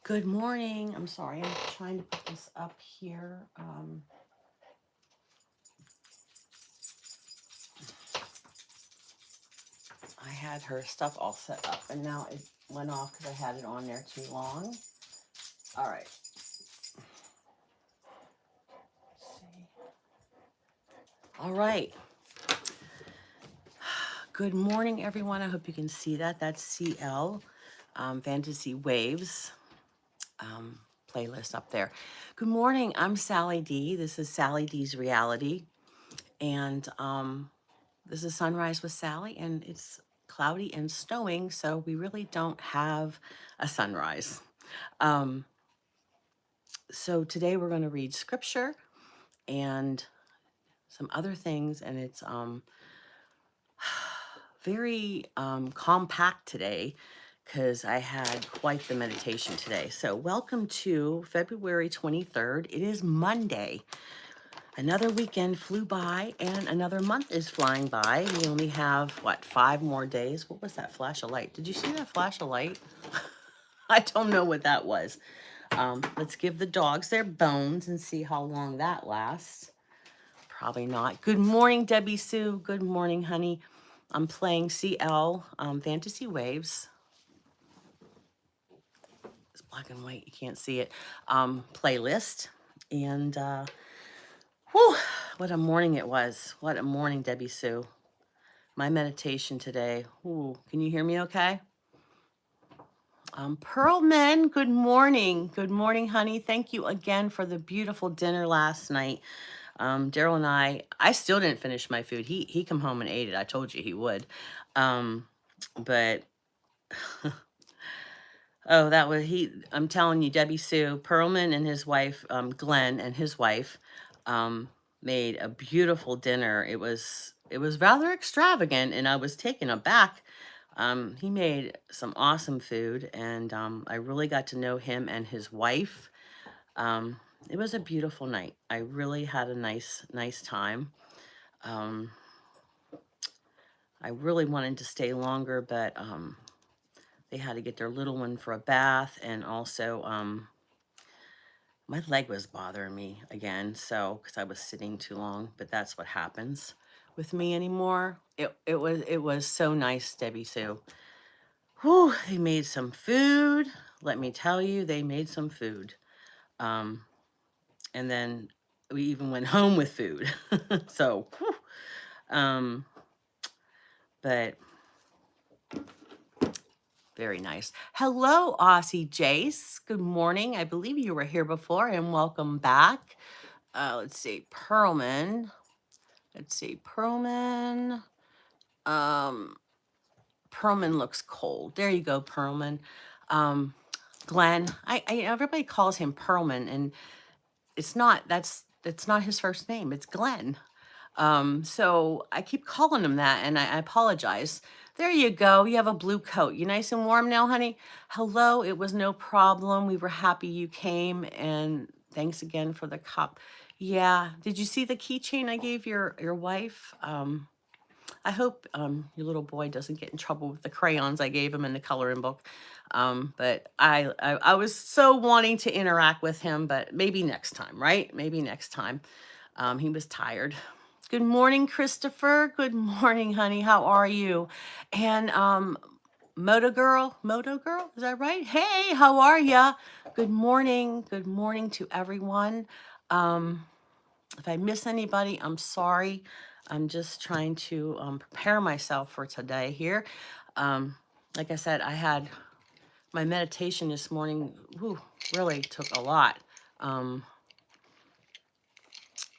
Good morning. I'm sorry, I'm trying to put this up here. I had her stuff all set up and now it went off because I had it on there too long. All right. Let's see. All right. Good morning, everyone. I hope you can see that. That's CL, Fantasy Waves playlist up there. Good morning. I'm Sally D. This is Sally D's Reality. And this is Sunrise with Sally, and it's cloudy and snowing, so we really don't have a sunrise. So today we're going to read scripture and some other things, and it's very compact today because I had quite the meditation today. So welcome to February 23rd. It is Monday. Another weekend flew by and another month is flying by. We only have, what, 5 more days? What was that flash of light? Did you see that flash of light? I don't know what that was. Let's give the dogs their bones and see how long that lasts. Probably not. Good morning, Debbie Sue. Good morning, honey. I'm playing CL Fantasy Waves. It's black and white. You can't see it. Playlist. And whew, what a morning it was. What a morning, Debbie Sue. My meditation today. Ooh, can you hear me okay? Pearlman, good morning. Good morning, honey. Thank you again for the beautiful dinner last night. Daryl and I still didn't finish my food. He come home and ate it. I told you he would. But oh, that was I'm telling you, Debbie Sue, Pearlman and his wife, Glenn and his wife, made a beautiful dinner. It was rather extravagant, and I was taken aback. He made some awesome food, and I really got to know him and his wife. It was a beautiful night. I really had a nice time. I really wanted to stay longer, but they had to get their little one for a bath, and also my leg was bothering me again, so because I was sitting too long, but that's what happens with me anymore. It was so nice, Debbie Sue. Whew, they made some food. Let me tell you, they made some food. And then we even went home with food. So, whew. But very nice. Hello, Aussie Jace. Good morning. I believe you were here before, and welcome back. Let's see, Pearlman. Let's see, Pearlman. Pearlman looks cold. There you go, Pearlman. Glenn. Everybody calls him Pearlman, and it's not. That's not his first name. It's Glenn. So I keep calling him that, and I apologize. There you go. You have a blue coat. You nice and warm now, honey? Hello. It was no problem. We were happy you came, and thanks again for the cup. Yeah. Did you see the keychain I gave your wife? I hope your little boy doesn't get in trouble with the crayons I gave him in the coloring book. But I was so wanting to interact with him, but maybe next time, right? Maybe next time. He was tired. Good morning, Christopher. Good morning, honey. How are you? And Moto Girl, is that right? Hey, how are ya? Good morning. Good morning to everyone. If I miss anybody, I'm sorry. I'm just trying to prepare myself for today here. Like I said, I had my meditation this morning. Whew, really took a lot.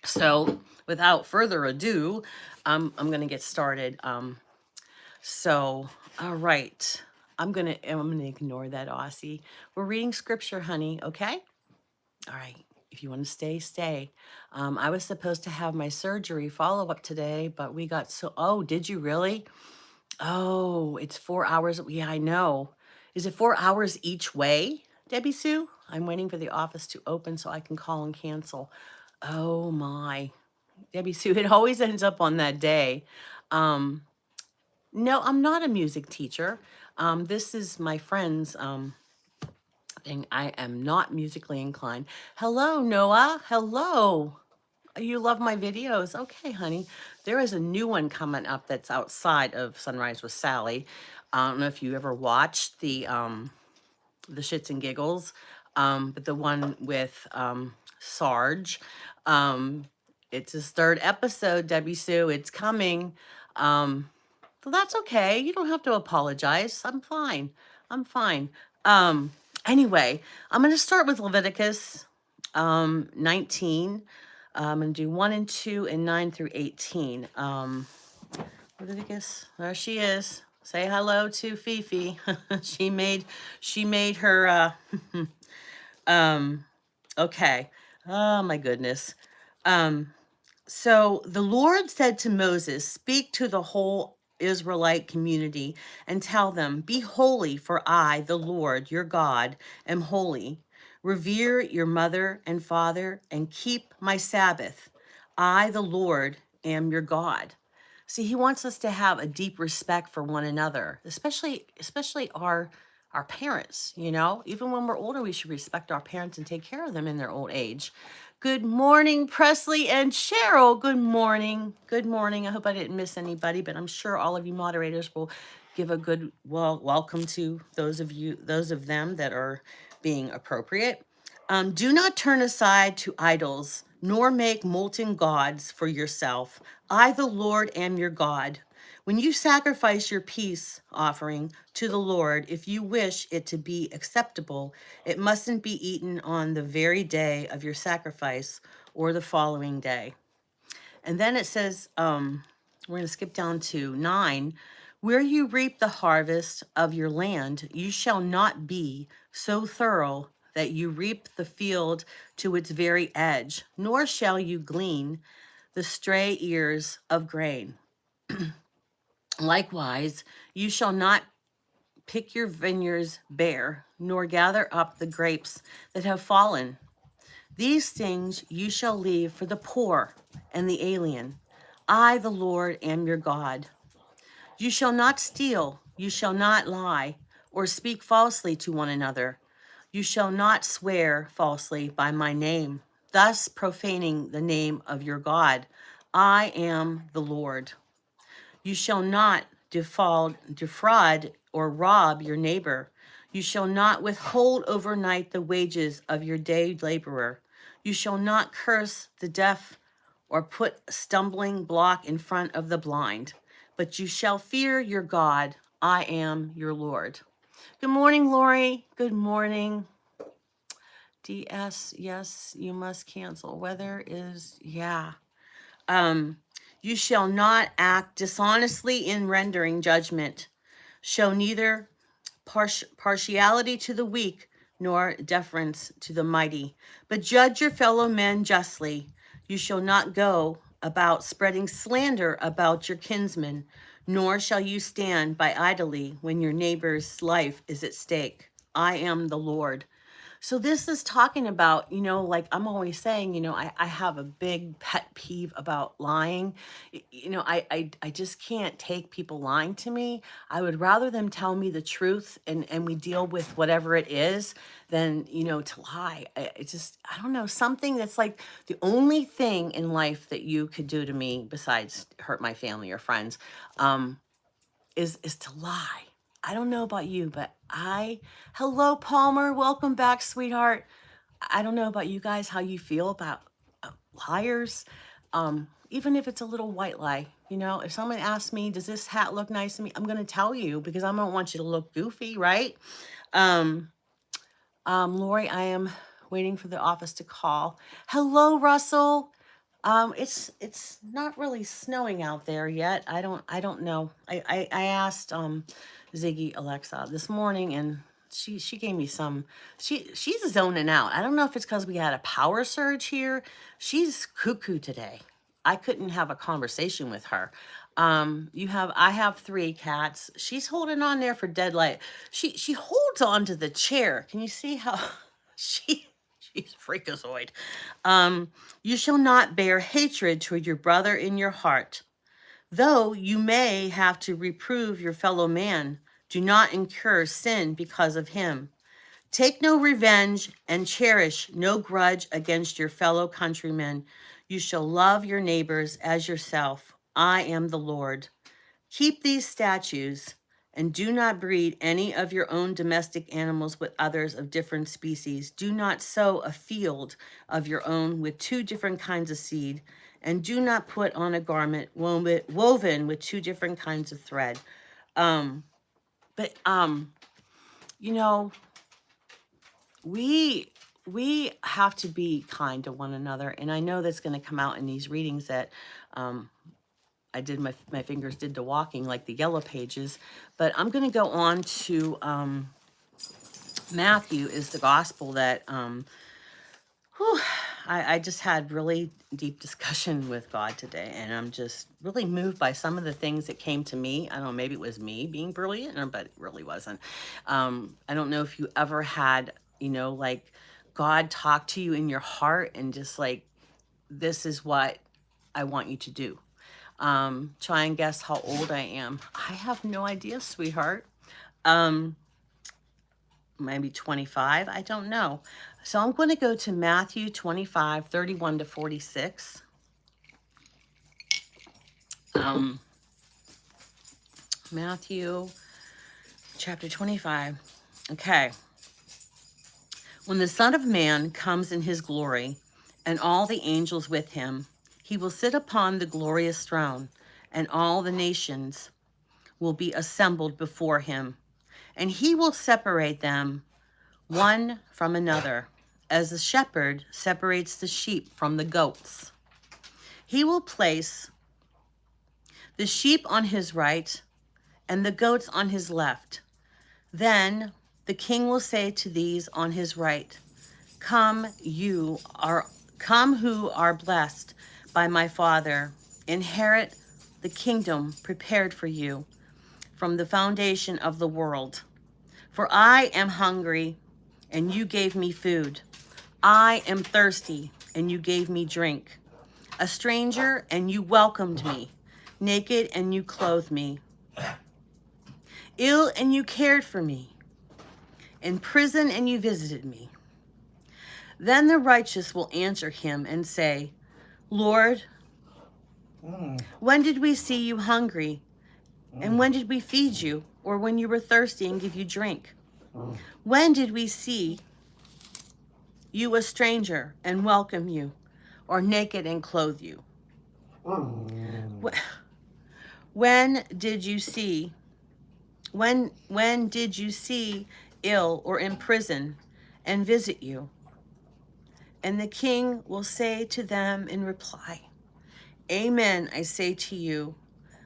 So without further ado, I'm going to get started. So, all right. I'm going to ignore that, Aussie. We're reading scripture, honey. Okay. All right. If you want to stay, stay. I was supposed to have my surgery follow-up today, but we got oh, did you really? Oh, it's 4 hours. Yeah, I know. Is it 4 hours each way, Debbie Sue? I'm waiting for the office to open so I can call and cancel. Oh my. Debbie Sue, it always ends up on that day. No, I'm not a music teacher. This is my friend's And I am not musically inclined. Hello, Noah. Hello. You love my videos. Okay, honey. There is a new one coming up that's outside of Sunrise with Sally. I don't know if you ever watched the Shits and Giggles, but the one with Sarge. Um, it's his third episode, Debbie Sue. It's coming. So that's okay. You don't have to apologize. I'm fine. I'm fine. Um, anyway, I'm going to start with Leviticus 19. I'm going to do 1 and 2 and 9 through 18. Leviticus, there she is. Say hello to Fifi. she made her okay. Oh my goodness. So the Lord said to Moses, speak to the whole Israelite community and tell them, be holy, for I, the Lord your God, am holy. Revere your mother and father and keep my Sabbath. I, the Lord, am your God. See, he wants us to have a deep respect for one another, especially our parents, you know. Even when we're older, we should respect our parents and take care of them in their old age. Good morning, Presley and Cheryl. Good morning. Good morning. I hope I didn't miss anybody, but I'm sure all of you moderators will give a good welcome to those of them that are being appropriate. Do not turn aside to idols, nor make molten gods for yourself. I, the Lord, am your God. When you sacrifice your peace offering to the Lord, if you wish it to be acceptable, it mustn't be eaten on the very day of your sacrifice or the following day. And then it says, we're going to skip down to 9. Where you reap the harvest of your land, you shall not be so thorough that you reap the field to its very edge, nor shall you glean the stray ears of grain. Likewise, you shall not pick your vineyards bare, nor gather up the grapes that have fallen. These things you shall leave for the poor and the alien. I, the Lord, am your God. You shall not steal, you shall not lie, or speak falsely to one another. You shall not swear falsely by my name, thus profaning the name of your God. I am the Lord. You shall not defraud, or rob your neighbor. You shall not withhold overnight the wages of your day laborer. You shall not curse the deaf or put a stumbling block in front of the blind, but you shall fear your God. I am your Lord. Good morning, Lori. Good morning. DS, yes, you must cancel. Weather is, yeah. You shall not act dishonestly in rendering judgment. Show neither partiality to the weak nor deference to the mighty, but judge your fellow men justly. You shall not go about spreading slander about your kinsmen, nor shall you stand by idly when your neighbor's life is at stake. I am the Lord. So this is talking about, like I'm always saying, I have a big pet peeve about lying. I just can't take people lying to me. I would rather them tell me the truth and we deal with whatever it is than, to lie. I don't know, something that's like the only thing in life that you could do to me besides hurt my family or friends, is to lie. I don't know about you, but hello, Palmer. Welcome back, sweetheart. I don't know about you guys, how you feel about liars. Even if it's a little white lie, if someone asks me, does this hat look nice to me? I'm going to tell you because I don't want you to look goofy, right? Lori, I am waiting for the office to call. Hello, Russell. It's not really snowing out there yet. I don't know. I asked Ziggy Alexa this morning, and she gave me some. She's zoning out. I don't know if it's because we had a power surge here. She's cuckoo today. I couldn't have a conversation with her. I have 3 cats. She's holding on there for dead light. She holds on to the chair. Can you see how she's freakazoid? You shall not bear hatred toward your brother in your heart. Though you may have to reprove your fellow man, do not incur sin because of him. Take no revenge and cherish no grudge against your fellow countrymen. You shall love your neighbors as yourself. I am the Lord. Keep these statutes and do not breed any of your own domestic animals with others of different species. Do not sow a field of your own with two different kinds of seed, and do not put on a garment woven with two different kinds of thread. Um, but you know, we have to be kind to one another, and I know that's going to come out in these readings that I did my fingers did the walking, like the yellow pages. But I'm going to go on to Matthew is the gospel that whew, I just had really deep discussion with God today, and I'm just really moved by some of the things that came to me. I don't know, maybe it was me being brilliant, but it really wasn't. I don't know if you ever had, like God talk to you in your heart and just like, this is what I want you to do. Try and guess how old I am. I have no idea, sweetheart. Maybe 25, I don't know. So I'm going to go to Matthew 25, 31 to 46. Matthew chapter 25. Okay. When the Son of Man comes in his glory, and all the angels with him, he will sit upon the glorious throne, and all the nations will be assembled before him. And he will separate them one from another, as the shepherd separates the sheep from the goats. He will place the sheep on his right and the goats on his left. Then the king will say to these on his right, Come who are blessed by my Father, inherit the kingdom prepared for you from the foundation of the world. For I am hungry, and you gave me food. I am thirsty, and you gave me drink. A stranger, and you welcomed me. Naked, and you clothed me. Ill, and you cared for me. In prison, and you visited me. Then the righteous will answer him and say, Lord, when did we see you hungry? And when did we feed you? Or when you were thirsty and give you drink? When did we see you a stranger and welcome you, or naked and clothe you? When did you see ill or in prison and visit you? And the king will say to them in reply, Amen, I say to you,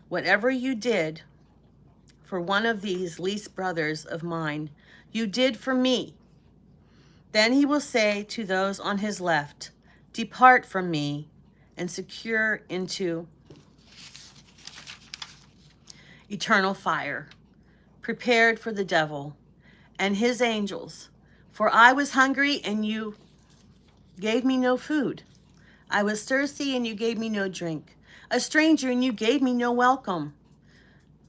whatever you did for one of these least brothers of mine, you did for me. Then he will say to those on his left, Depart from me and secure into eternal fire, prepared for the devil and his angels. For I was hungry, and you gave me no food. I was thirsty, and you gave me no drink. A stranger, and you gave me no welcome.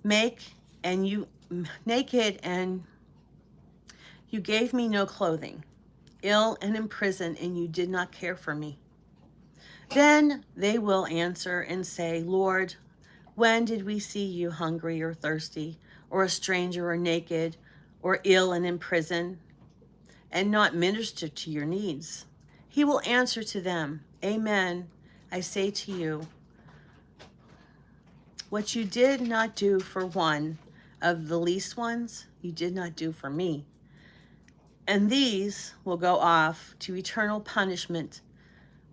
Naked, and you gave me no clothing. Ill and in prison, and you did not care for me. Then they will answer and say, Lord, when did we see you hungry or thirsty, or a stranger or naked, or ill and in prison, and not minister to your needs? He will answer to them, Amen, I say to you, what you did not do for one of the least ones, you did not do for me. And these will go off to eternal punishment,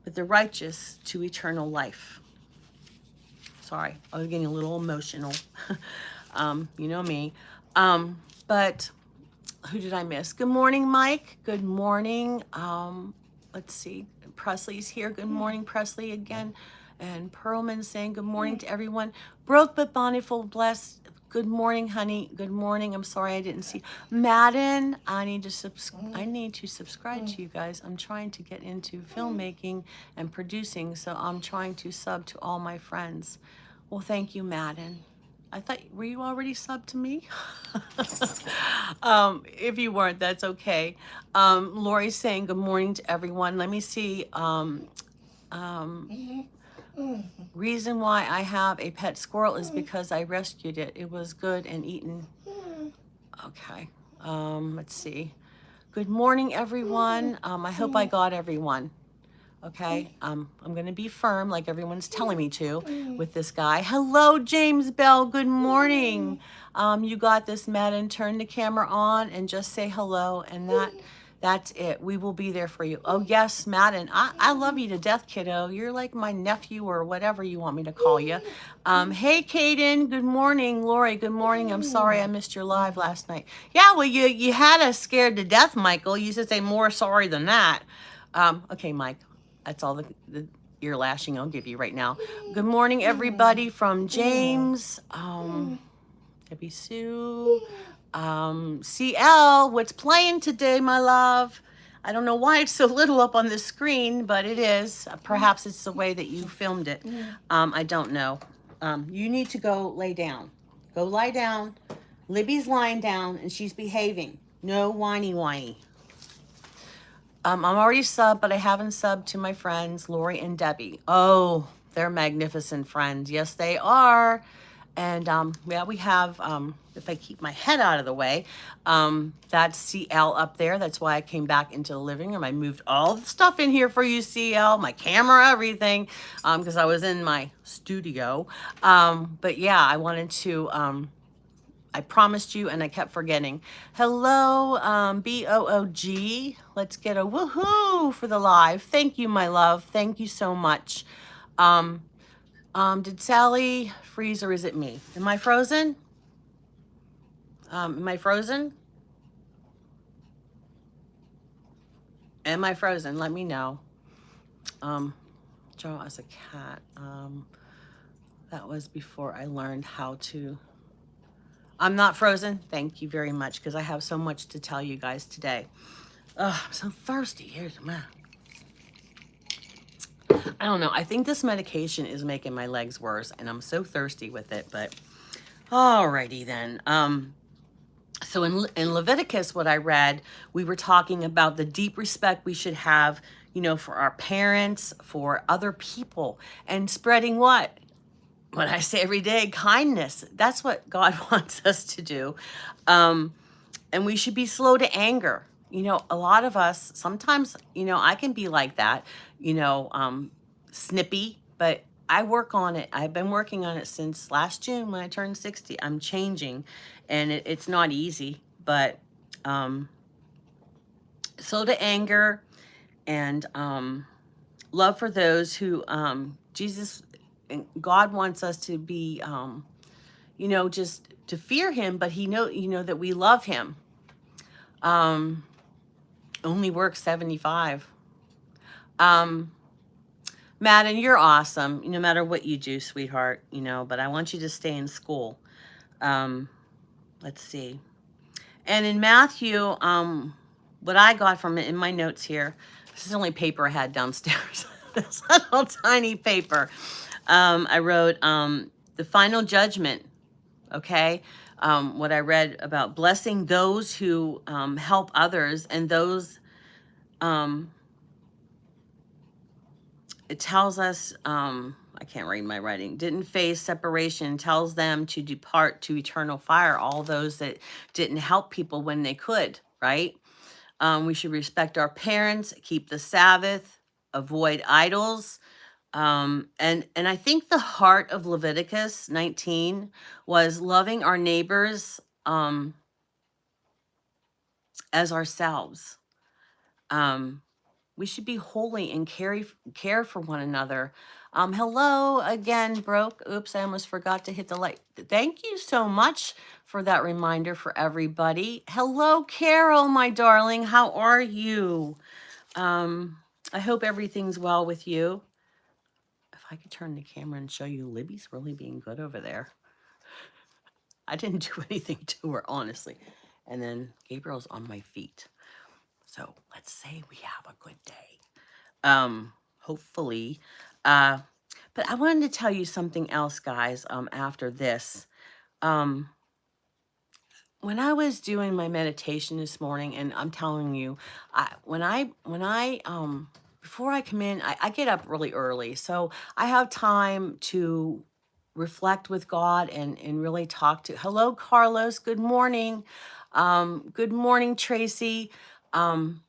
but the righteous to eternal life. Sorry, I was getting a little emotional. You know me. But who did I miss? Good morning, Mike. Good morning. Let's see. Presley's here. Good morning, Presley again. And Pearlman saying good morning to everyone. Broke but bountiful, blessed. Good morning, honey. Good morning. I'm sorry I didn't see. Madden, I need to subscribe to you guys. I'm trying to get into filmmaking and producing, so I'm trying to sub to all my friends. Well, thank you, Madden. I thought, were you already subbed to me? If you weren't, that's okay. Lori's saying good morning to everyone. Let me see. Reason why I have a pet squirrel is because I rescued it. It was good and eaten. Okay. Let's see. Good morning, everyone. I hope I got everyone. Okay. I'm going to be firm, like everyone's telling me to, with this guy. Hello, James Bell. Good morning. You got this, Madden. Turn the camera on and just say hello, and that's it. We will be there for you. Oh, yes, Madden. I love you to death, kiddo. You're like my nephew or whatever you want me to call you. Hey, Kaden. Good morning. Lori, good morning. I'm sorry I missed your live last night. Yeah, well, you had us scared to death, Michael. You should say more sorry than that. Okay, Mike. That's all the ear lashing I'll give you right now. Good morning, everybody, from James, Debbie Sue, CL. What's playing today, my love? I don't know why it's so little up on the screen, but it is. Perhaps it's the way that you filmed it. I don't know. You need to go lay down. Go lie down. Libby's lying down and she's behaving. No whiny whiny. I'm already subbed, but I haven't subbed to my friends, Lori and Debbie. Oh, they're magnificent friends. Yes, they are. And yeah, we have, if I keep my head out of the way, that's CL up there. That's why I came back into the living room. I moved all the stuff in here for you, CL, my camera, everything, because I was in my studio. But yeah, I wanted to, I promised you and I kept forgetting. Hello, BOOG. Let's get a woohoo for the live. Thank you, my love. Thank you so much. Did Sally freeze or is it me? Am I frozen? Am I frozen? Am I frozen? Let me know. Draw as a cat. That was before I learned how to. I'm not frozen. Thank you very much because I have so much to tell you guys today. Ugh, I'm so thirsty. Here's my. I don't know. I think this medication is making my legs worse, and I'm so thirsty with it. But alrighty then. So in Leviticus, what I read, we were talking about the deep respect we should have, you know, for our parents, for other people, and spreading what? What I say every day, kindness. That's what God wants us to do. And we should be slow to anger. You know, a lot of us, sometimes, you know, I can be like that, you know, snippy, but I work on it. I've been working on it since last June when I turned 60. I'm changing and it's not easy, but slow to anger and love for those who Jesus and God wants us to be, you know, just to fear him, but he know, you know, that we love him. Only work 75. Madden, you're awesome, no matter what you do, sweetheart, you know, but I want you to stay in school. Let's see. And in Matthew, what I got from it in my notes here, this is the only paper I had downstairs. This little tiny paper. I wrote the final judgment, okay? What I read about blessing those who help others and those, it tells us, I can't read my writing, didn't face separation, tells them to depart to eternal fire, all those that didn't help people when they could, right? We should respect our parents, keep the Sabbath, avoid idols. And I think the heart of Leviticus 19 was loving our neighbors as ourselves. We should be holy and care for one another. Hello again, broke. Oops, I almost forgot to hit the like. Thank you so much for that reminder for everybody. Hello, Carol, my darling. How are you? I hope everything's well with you. If I could turn the camera and show you, Libby's really being good over there. I didn't do anything to her, honestly. And then Gabriel's on my feet. So let's say we have a good day. Hopefully. But I wanted to tell you something else, guys, after this. Um, when I was doing my meditation this morning, and I'm telling you, before I come in, I get up really early, so I have time to reflect with God and really talk to. Hello, Carlos. Good morning. Good morning, Tracy. Um,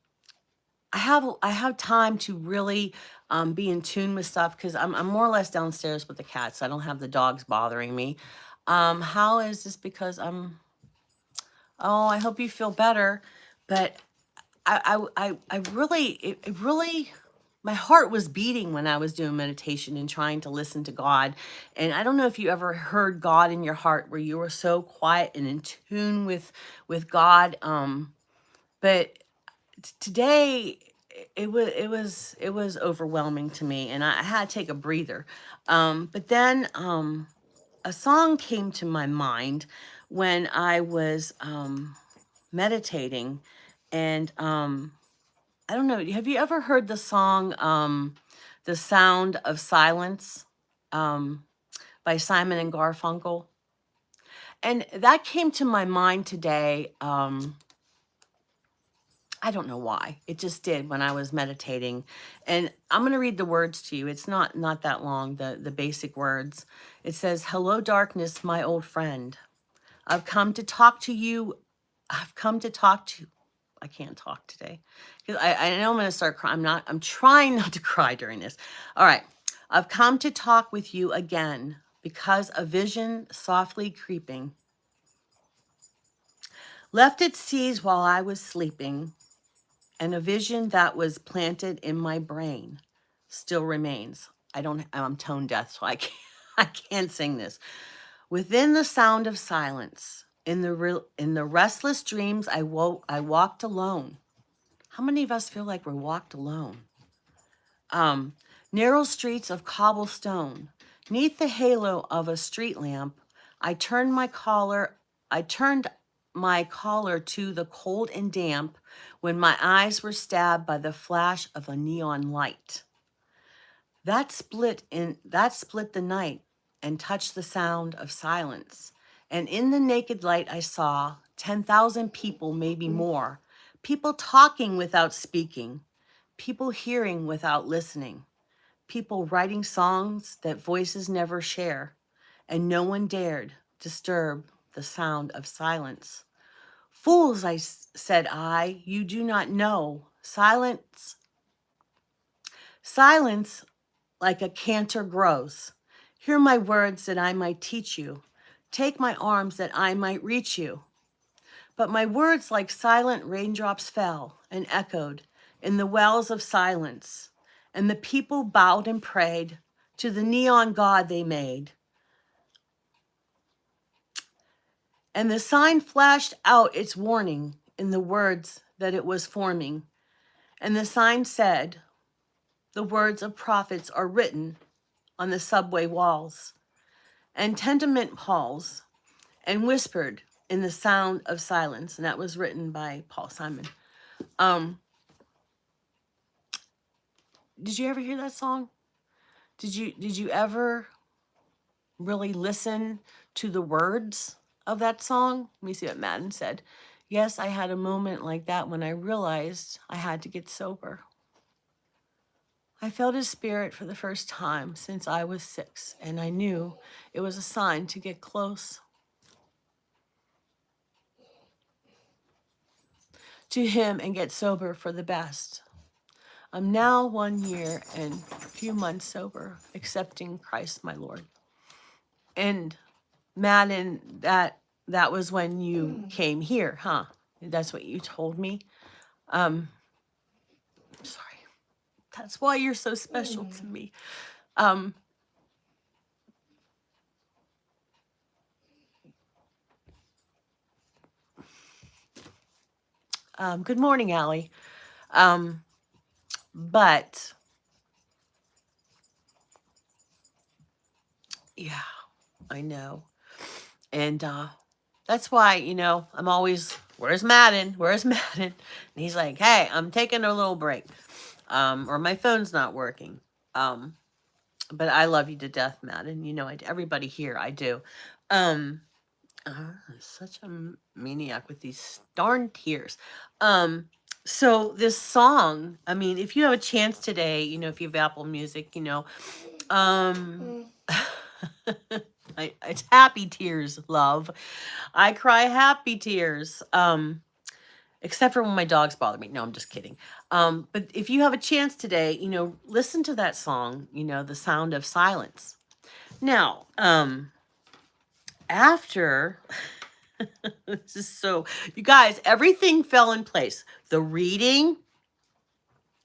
I have time to really be in tune with stuff because I'm more or less downstairs with the cats. I don't have the dogs bothering me. How is this? Because I'm. Oh, I hope you feel better. But I really, it really, my heart was beating when I was doing meditation and trying to listen to God. And I don't know if you ever heard God in your heart where you were so quiet and in tune with God. But today it was overwhelming to me, and I had to take a breather. But then a song came to my mind when I was meditating, and I don't know. Have you ever heard the song "The Sound of Silence" um, by Simon and Garfunkel? And that came to my mind today. I don't know why. It just did when I was meditating. And I'm going to read the words to you. It's not that long, the basic words. It says, "Hello darkness, my old friend. I've come to talk to you. I've come to talk to I can't talk today. 'Cause I know I'm going to start crying. I'm trying not to cry during this. All right. I've come to talk with you again because a vision softly creeping left its seeds while I was sleeping, and a vision that was planted in my brain still remains. I'm tone deaf, so I can't, I can't sing this. Within the sound of silence, in the restless dreams, I walked alone. How many of us feel like we're walked alone? Um, Narrow streets of cobblestone, neath the halo of a street lamp, I turned my collar, I turned my collar to the cold and damp when my eyes were stabbed by the flash of a neon light. That split the night and touched the sound of silence. And in the naked light I saw 10,000 people, maybe more. People talking without speaking, people hearing without listening, people writing songs that voices never share, and no one dared disturb the sound of silence. Fools, said I, you do not know. Silence like a canter grows. Hear my words that I might teach you. Take my arms that I might reach you. But my words like silent raindrops fell and echoed in the wells of silence. And the people bowed and prayed to the neon god they made. And the sign flashed out its warning in the words that it was forming. And the sign said, the words of prophets are written on the subway walls and tenement halls and whispered in the sound of silence. And that was written by Paul Simon. Did you ever hear that song? Did you ever really listen to the words of that song? Let me see what Madden said. Yes, I had a moment like that when I realized I had to get sober. I felt his spirit for the first time since I was 6, and I knew it was a sign to get close to him and get sober for the best. I'm now 1 year and a few months sober, accepting Christ my Lord. And Madden, that was when you came here, huh? That's what you told me. Sorry. That's why you're so special to me. Good morning, Allie. But yeah, I know. And that's why, I'm always, where's Madden? Where's Madden? And he's like, hey, I'm taking a little break. Or my phone's not working. But I love you to death, Madden. Everybody here, I do. Such a maniac with these darn tears. Um, so this song, I mean, if you have a chance today, if you have Apple Music, um, it's happy tears, love. I cry happy tears. Except for when my dogs bother me. No, I'm just kidding. But if you have a chance today, listen to that song, The Sound of Silence. Now, after this is so, you guys, everything fell in place. The reading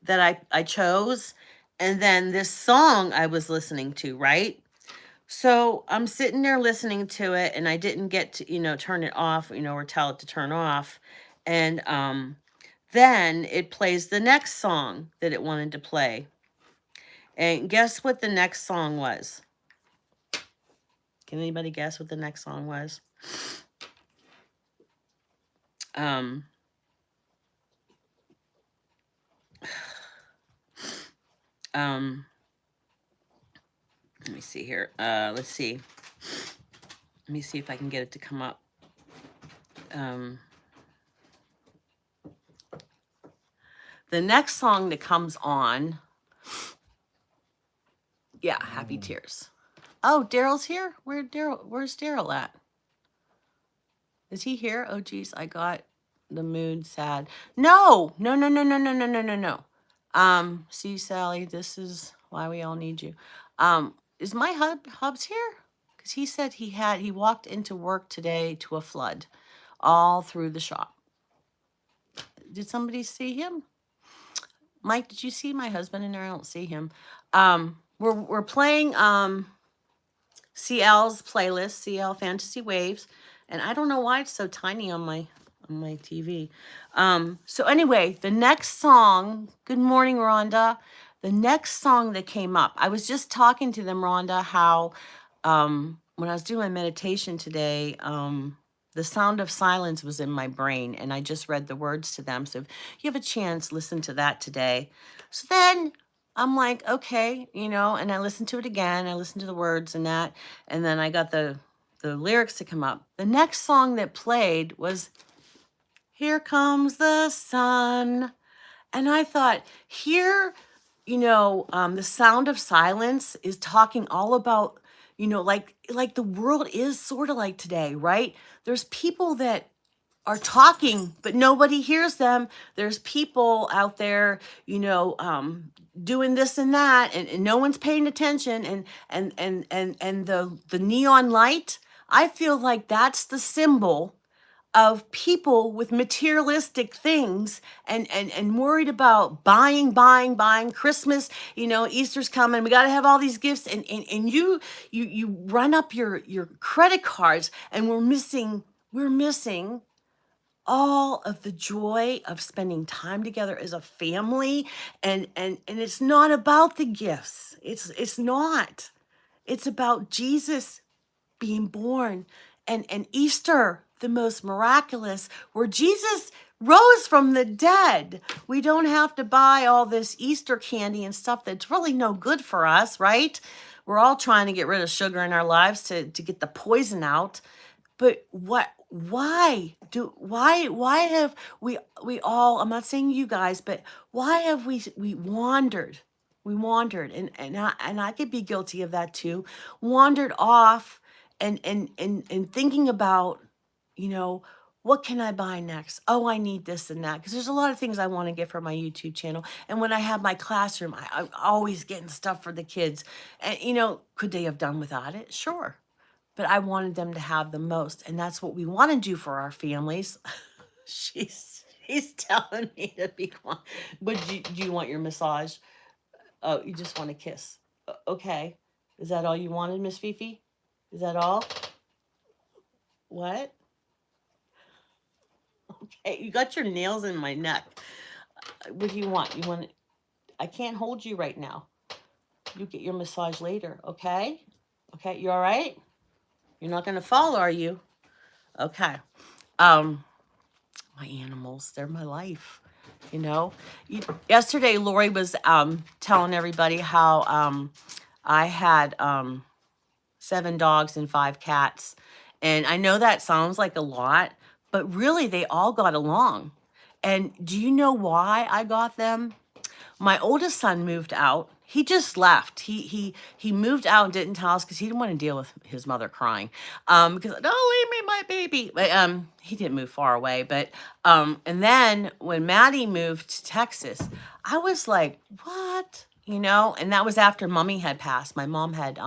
that I chose, and then this song I was listening to, right? So I'm sitting there listening to it, and I didn't get to, turn it off, or tell it to turn off. And then it plays the next song that it wanted to play. And guess what the next song was? Can anybody guess what the next song was? Um, let me see here. Let's see. Let me see if I can get it to come up. The next song that comes on, yeah, Happy Tears. Oh, Daryl's here? Where's Daryl at? Is he here? Oh, geez, I got the mood sad. No. See, Sally, this is why we all need you. Is my hubs here? Because he said he walked into work today to a flood all through the shop. Did somebody see him? Mike, did you see my husband in there? I don't see him. We're playing CL's playlist, CL Fantasy Waves, and I don't know why it's so tiny on my TV. So anyway, the next song, good morning, Rhonda. The next song that came up, I was just talking to them, Rhonda, how when I was doing my meditation today, The Sound of Silence was in my brain, and I just read the words to them. So if you have a chance, listen to that today. So then I'm like, okay, and I listened to it again. I listened to the words and that, and then I got the lyrics to come up. The next song that played was Here Comes the Sun. And I thought, here, The Sound of Silence is talking all about, like the world is sort of like today, right? There's people that are talking, but nobody hears them. There's people out there, doing this and that, and no one's paying attention. And the neon light, I feel like that's the symbol of people with materialistic things and worried about buying Christmas, Easter's coming, we got to have all these gifts, and you run up your credit cards, and we're missing all of the joy of spending time together as a family. And it's not about the gifts. It's not. It's about Jesus being born, and Easter, the most miraculous, where Jesus rose from the dead. We don't have to buy all this Easter candy and stuff that's really no good for us, right? We're all trying to get rid of sugar in our lives to get the poison out. But why have we all, I'm not saying you guys, but why have we wandered? We wandered, and I could be guilty of that too. Wandered off and thinking about, what can I buy next? Oh, I need this and that. Because there's a lot of things I want to get for my YouTube channel. And when I have my classroom, I'm always getting stuff for the kids. And, could they have done without it? Sure. But I wanted them to have the most. And that's what we want to do for our families. She's telling me to be quiet. But do you want your massage? Oh, you just want a kiss. Okay. Is that all you wanted, Miss Fifi? Is that all? What? Okay, you got your nails in my neck. What do you want? You want? I can't hold you right now. You get your massage later, okay? Okay, you all right? You're not gonna fall, are you? Okay. My animals, they're my life. Yesterday, Lori was telling everybody how I had 7 dogs and 5 cats. And I know that sounds like a lot, but really they all got along. And do you know why I got them? My oldest son moved out. He just left. He moved out and didn't tell us because he didn't want to deal with his mother crying. Because don't leave me my baby. But he didn't move far away. But and then when Maddie moved to Texas, I was like, what? You know, and that was after Mummy had passed. My mom had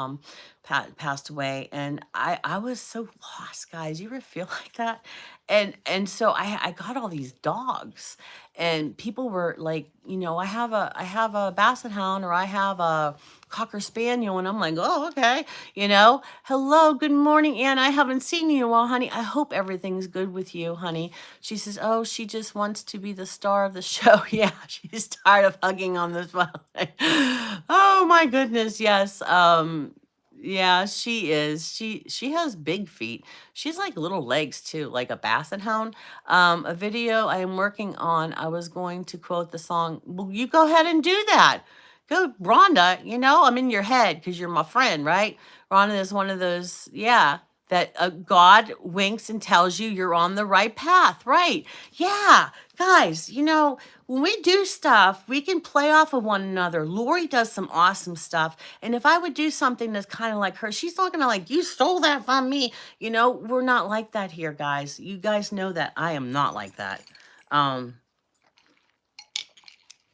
passed away, and I was so lost, guys. You ever feel like that? And so I got all these dogs, and people were like, you know, I have a basset hound, or I have a cocker spaniel, and I'm like, oh, okay, you know, hello, good morning, Ann. I haven't seen you in a while, honey. I hope everything's good with you, honey. She says, oh, she just wants to be the star of the show. Yeah, she's tired of hugging on this phone. Oh my goodness, yes. Yeah, she is. She has big feet. She's like little legs too, like a basset hound. A video I am working on, I was going to quote the song. Well, you go ahead and do that. Go, Rhonda, you know, I'm in your head because you're my friend, right? Rhonda is one of those, yeah, that God winks and tells you you're on the right path, right? Yeah, guys, you know, when we do stuff, we can play off of one another. Lori does some awesome stuff. And if I would do something that's kind of like her, she's not gonna like, you stole that from me. You know, we're not like that here, guys. You guys know that I am not like that.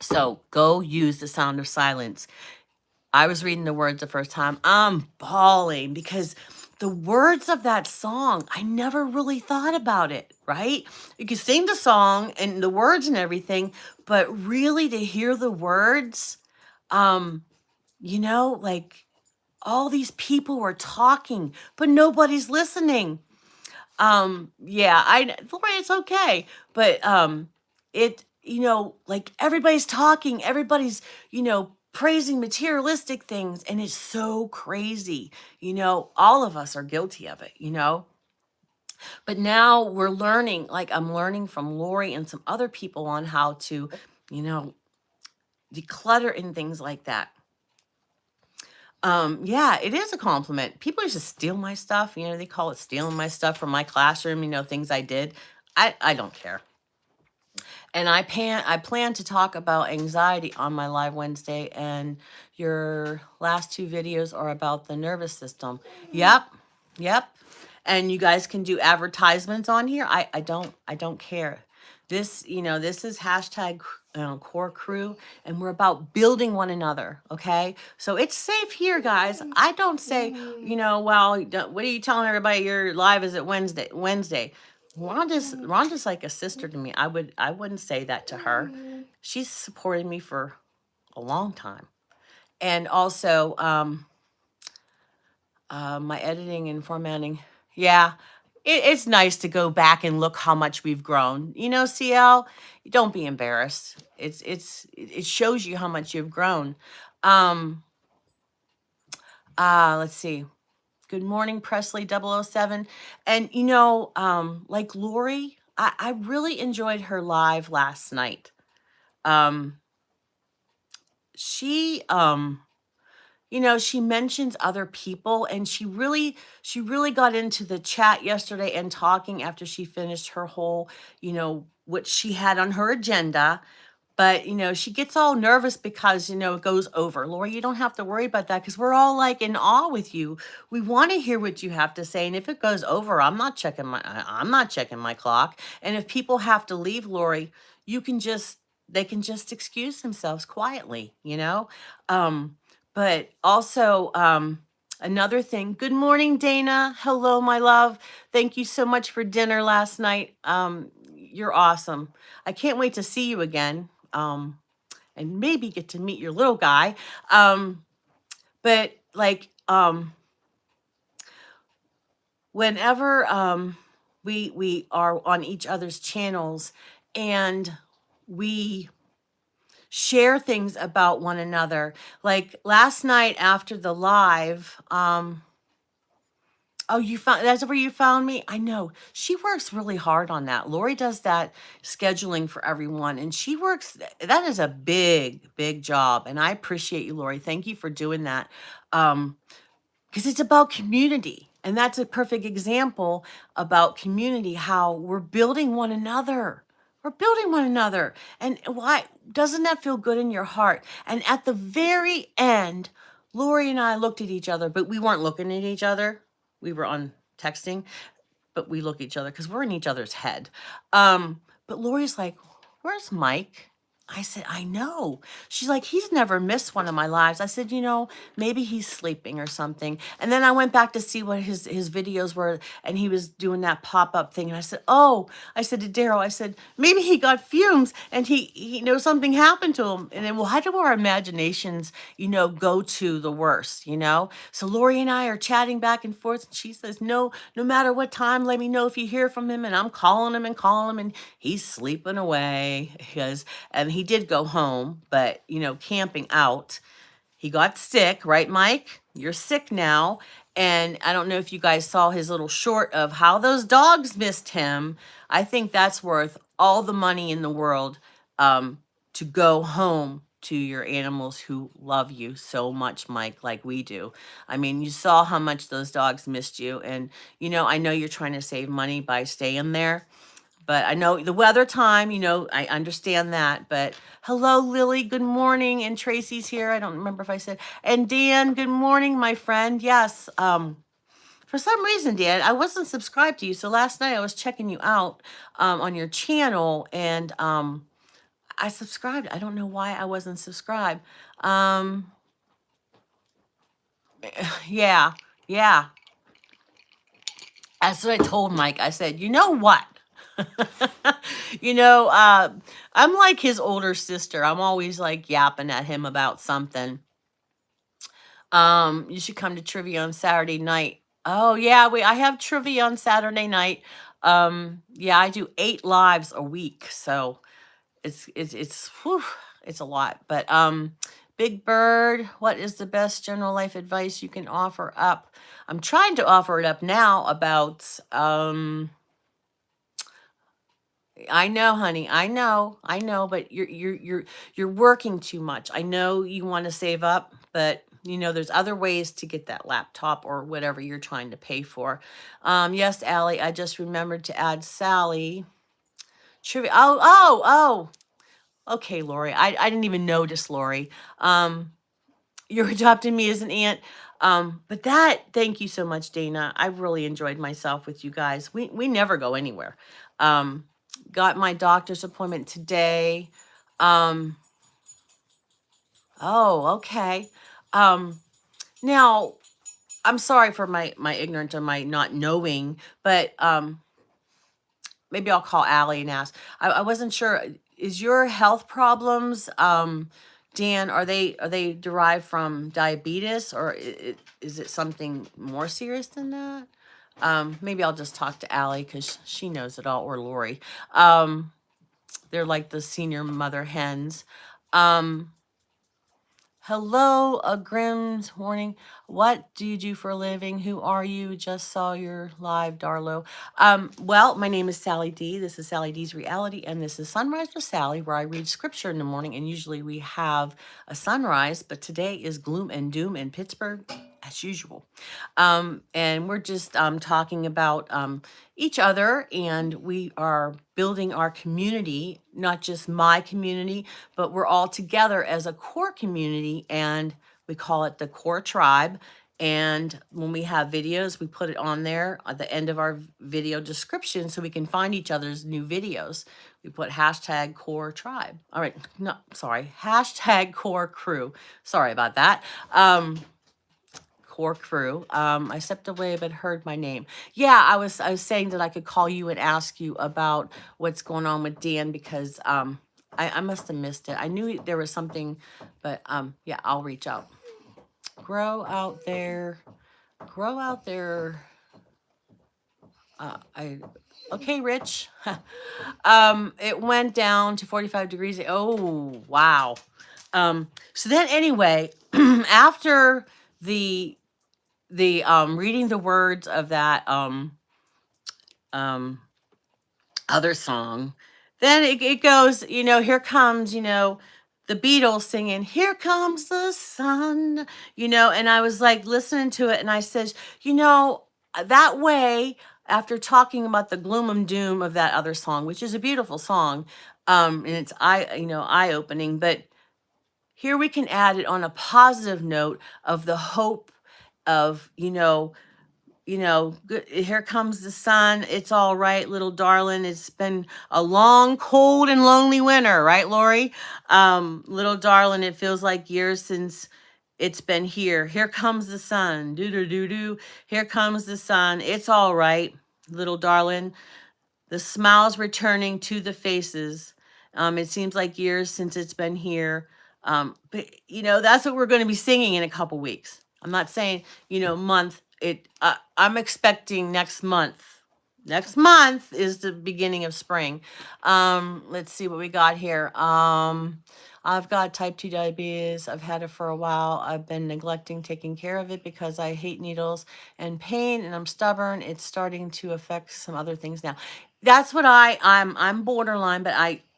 So go use the sound of silence. I was reading the words the first time. I'm bawling because the words of that song, I never really thought about it, right? You can sing the song and the words and everything, but really to hear the words, you know, like all these people were talking, but nobody's listening. Yeah, Lori, it's okay. But it, you know, like everybody's talking, everybody's, you know, praising materialistic things, and it's so crazy. You know, all of us are guilty of it, you know. But now we're learning, like I'm learning from Lori and some other people on how to, you know, declutter and things like that. Yeah, it is a compliment. People used to steal my stuff. You know, they call it stealing my stuff from my classroom, you know, things I did. I don't care. And I plan to talk about anxiety on my live Wednesday, and your last two videos are about the nervous system. Yep. Yep. And you guys can do advertisements on here. I don't care. This, you know, this is hashtag core crew, and we're about building one another. Okay. So it's safe here, guys. I don't say, you know, well, what are you telling everybody your live is at Wednesday? Rhonda's like a sister to me. I wouldn't say that to her. She's supported me for a long time. And also, my editing and formatting. Yeah, it's nice to go back and look how much we've grown. You know, CL, don't be embarrassed. It shows you how much you've grown. Let's see. Good morning, Presley 007. And you know, like Lori, I really enjoyed her live last night. She you know, she mentions other people, and she really got into the chat yesterday and talking after she finished her whole, you know, what she had on her agenda. But, you know, she gets all nervous because, you know, it goes over. Lori, you don't have to worry about that because we're all like in awe with you. We want to hear what you have to say. And if it goes over, I'm not checking my clock. And if people have to leave, Lori, they can just excuse themselves quietly, you know? But also, another thing. Good morning, Dana. Hello, my love. Thank you so much for dinner last night. You're awesome. I can't wait to see you again. And maybe get to meet your little guy. But like, whenever we are on each other's channels and we share things about one another. Like last night after the live, oh, that's where you found me? I know. She works really hard on that. Lori does that scheduling for everyone, and that is a big, big job. And I appreciate you, Lori. Thank you for doing that. Because it's about community. And that's a perfect example about community, how we're building one another. We're building one another. And why doesn't that feel good in your heart? And at the very end, Lori and I looked at each other, but we weren't looking at each other. We were on texting, but we look at each other because we're in each other's head. But Lori's like, "Where's Mike?" I said, "I know." She's like, "He's never missed one of my lives." I said, maybe he's sleeping or something. And then I went back to see what his videos were, and he was doing that pop-up thing. And I said, "Oh," I said to Daryl, I said, "Maybe he got fumes and he something happened to him." And then why do our imaginations, go to the worst, So Lori and I are chatting back and forth, and she says, no matter what time, let me know if you hear from him. And I'm calling him and calling him, and he's sleeping away because, and he did go home, but camping out, he got sick, right, Mike? You're sick now. And I don't know if you guys saw his little short of how those dogs missed him. I think that's worth all the money in the world, to go home to your animals who love you so much, Mike, like we do. I mean, you saw how much those dogs missed you. And, I know you're trying to save money by staying there, but I know the weather time, I understand that. But hello, Lily. Good morning. And Tracy's here. I don't remember if I said. And Dan, good morning, my friend. Yes. For some reason, Dan, I wasn't subscribed to you. So last night I was checking you out on your channel, and I subscribed. I don't know why I wasn't subscribed. Um, yeah, yeah. That's what I told Mike. I said, you know what? you know, uh, I'm like his older sister. I'm always like yapping at him about something. You should come to trivia on Saturday night. Oh yeah, I have trivia on Saturday night. Yeah, I do 8 lives a week, so whew, it's a lot. But Big Bird, what is the best general life advice you can offer up? I'm trying to offer it up now about I know, honey. I know, but you're working too much. I know you want to save up, but there's other ways to get that laptop or whatever you're trying to pay for. Yes, Allie, I just remembered to add Sally. Trivia. Oh. Okay, Lori. I didn't even notice, Lori. You're adopting me as an aunt. But thank you so much, Dana. I really enjoyed myself with you guys. We never go anywhere. Um, got my doctor's appointment today. Um, oh, okay. Now I'm sorry for my ignorance or my not knowing, but maybe I'll call Allie and ask. I wasn't sure. Is your health problems, Dan, are they derived from diabetes, or is it something more serious than that? Maybe I'll just talk to Allie because she knows it all, or Lori. They're like the senior mother hens. Um, Hello, a Grimm's morning. What do you do for a living? Who are you? Just saw your live, Darlo. Well, my name is Sally D. This is Sally D's Reality, and this is Sunrise with Sally, where I read scripture in the morning, and usually we have a sunrise, but today is gloom and doom in Pittsburgh, as usual. And we're just talking about each other, and we are building our community, not just my community, but we're all together as a core community, and we call it the core tribe. And when we have videos, we put it on there at the end of our video description so we can find each other's new videos. We put hashtag core tribe. All right, no, sorry, hashtag core crew. Sorry about that. Core crew. I stepped away but heard my name. Yeah, I was saying that I could call you and ask you about what's going on with Dan, because I must have missed it. I knew there was something, but yeah, I'll reach out. Grow out there. Grow out there. Okay, Rich. It went down to 45 degrees. Oh, wow. So then anyway, after the reading the words of that other song, then it goes, here comes, the Beatles singing, "Here Comes the Sun," and I was like listening to it, and I said, that way, after talking about the gloom and doom of that other song, which is a beautiful song, and it's eye opening, but here we can add it on a positive note of the hope of, good, here comes the sun. It's all right, little darling. It's been a long, cold, and lonely winter, right, Lori? Little darling, it feels like years since it's been here. Here comes the sun. Do do do do. Here comes the sun. It's all right, little darling. The smiles returning to the faces. It seems like years since it's been here. But that's what we're going to be singing in a couple weeks. I'm not saying, month. I'm expecting next month. Next month is the beginning of spring. Let's see what we got here. I've got type 2 diabetes. I've had it for a while. I've been neglecting taking care of it because I hate needles and pain and I'm stubborn. It's starting to affect some other things now. That's what I'm borderline, but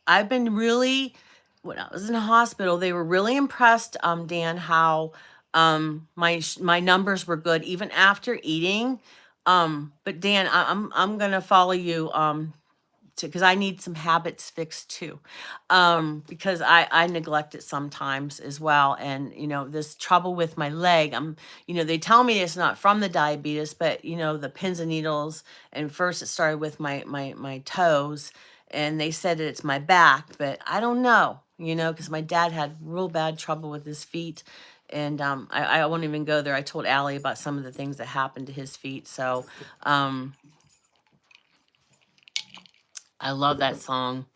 I've been really, when I was in the hospital, they were really impressed, Dan, how my numbers were good even after eating. But Dan, I'm gonna follow you because I need some habits fixed too. Because I neglect it sometimes as well. And this trouble with my leg, they tell me it's not from the diabetes, but the pins and needles. And first it started with my toes, and they said that it's my back, but I don't know, because my dad had real bad trouble with his feet. And I won't even go there. I told Allie about some of the things that happened to his feet. So I love that song.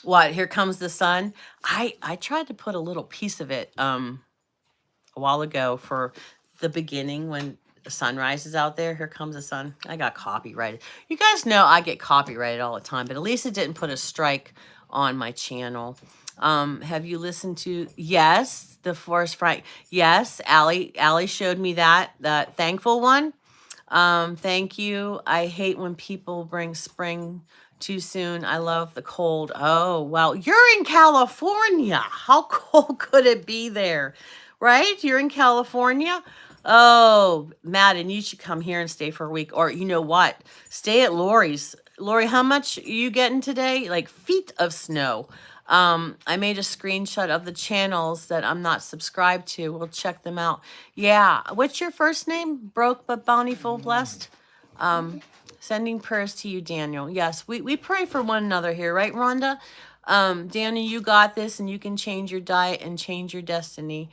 What? Here Comes the Sun. I tried to put a little piece of it a while ago for the beginning when the sun rises out there. Here comes the sun. I got copyrighted. You guys know I get copyrighted all the time, but at least it didn't put a strike on my channel. Have you listened to, yes, the Forest Frank? Yes, Allie showed me that Thankful one. Thank you. I hate when people bring spring too soon. I love the cold. Oh, well, you're in California. How cold could it be there? Right? You're in California. Oh, Madden, you should come here and stay for a week. Or you know what? Stay at Lori's. Lori, how much are you getting today? Like feet of snow. I made a screenshot of the channels that I'm not subscribed to. We'll check them out. Yeah. What's your first name? Broke but bountiful, blessed. Sending prayers to you, Daniel. Yes, we pray for one another here, right, Rhonda? Daniel, you got this, and you can change your diet and change your destiny.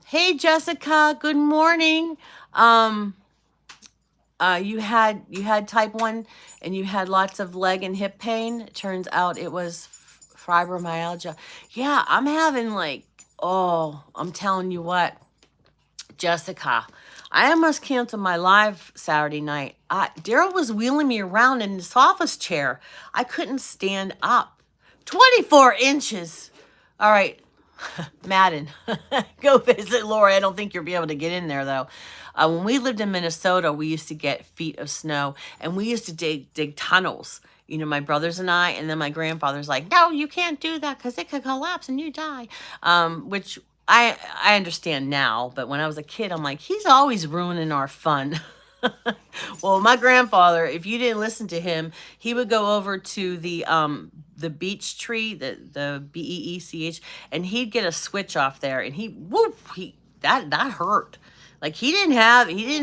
Hey, Jessica, good morning. You had type 1 and you had lots of leg and hip pain. It turns out it was fibromyalgia. Yeah, I'm having I'm telling you what, Jessica, I almost canceled my live Saturday night. Daryl was wheeling me around in this office chair. I couldn't stand up. 24 inches. All right, Madden, go visit Lori. I don't think you'll be able to get in there, though. When we lived in Minnesota, we used to get feet of snow, and we used to dig tunnels. My brothers and I, and then my grandfather's like, no, you can't do that because it could collapse and you die. Which I understand now, but when I was a kid, I'm like, he's always ruining our fun. Well, my grandfather, if you didn't listen to him, he would go over to the beech tree, the BEECH, and he'd get a switch off there, and that hurt. Like he didn't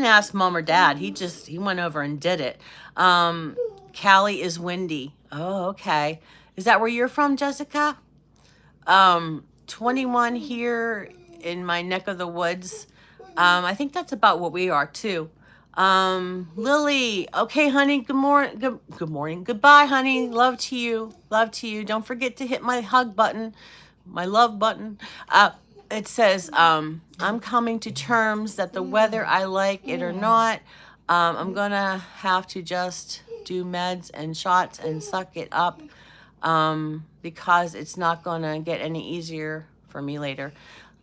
ask mom or dad. He went over and did it. Cali is windy. Oh, okay. Is that where you're from, Jessica? 21 here in my neck of the woods. I think that's about what we are too. Lily. Okay, honey. Good morning. Goodbye, honey. Love to you. Don't forget to hit my hug button, my love button. It says, I'm coming to terms that the whether I like it or not, I'm gonna have to just do meds and shots and suck it up because it's not gonna get any easier for me later.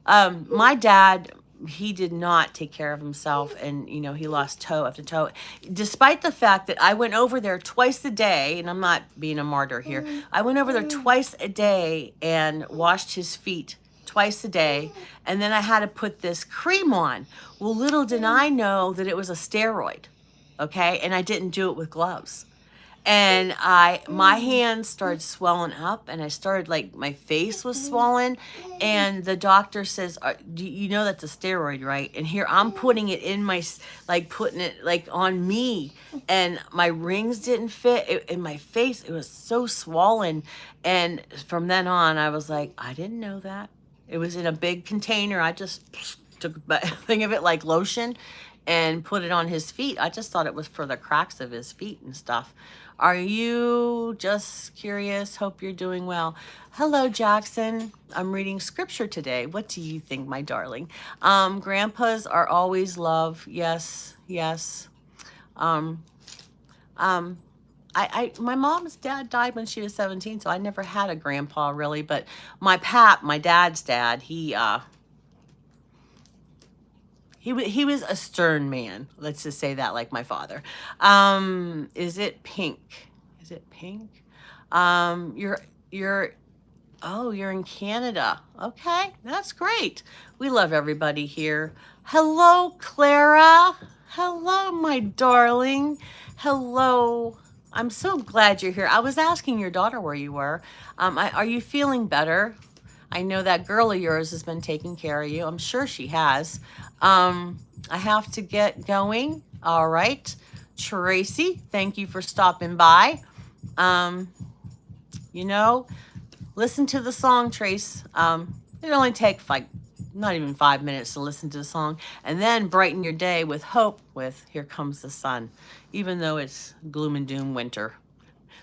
My dad, he did not take care of himself, and he lost toe after toe, despite the fact that I went over there twice a day, and I'm not being a martyr here. I went over there twice a day and washed his feet twice a day, and then I had to put this cream on. Well, little did I know that it was a steroid. okay? And I didn't do it with gloves. And my hands started swelling up, and I started, like, my face was swollen, and the doctor says, you know that's a steroid, right? And here I'm putting it in like putting it like on me, and my rings didn't fit in my face. It was so swollen. And from then on, I was like, I didn't know that. It was in a big container. I just took a thing of it like lotion and put it on his feet. I just thought it was for the cracks of his feet and stuff. Are you just curious? Hope you're doing well. Hello, Jackson. I'm reading scripture today. What do you think, my darling? Grandpas are always love. Yes, yes. Um, my mom's dad died when she was 17, so I never had a grandpa really, but my dad's dad, he was a stern man. Let's just say that, like my father. Is it pink? Is it pink? You're oh, you're in Canada. Okay, that's great. We love everybody here. Hello, Clara. Hello, my darling. Hello. I'm so glad you're here. I was asking your daughter where you were. Are you feeling better? I know that girl of yours has been taking care of you. I'm sure she has. I have to get going. All right. Tracy, thank you for stopping by. You know, listen to the song, Trace. It only takes like not even 5 minutes to listen to the song, and then brighten your day with hope with Here Comes the Sun, even though it's gloom and doom winter.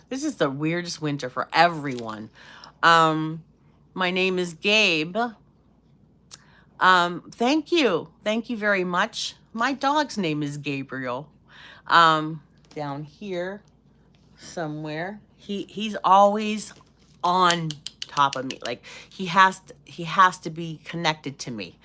This is the weirdest winter for everyone. My name is Gabe. Thank you. Thank you very much. My dog's name is Gabriel. Down here somewhere. He's always on top of me. Like he has to be connected to me.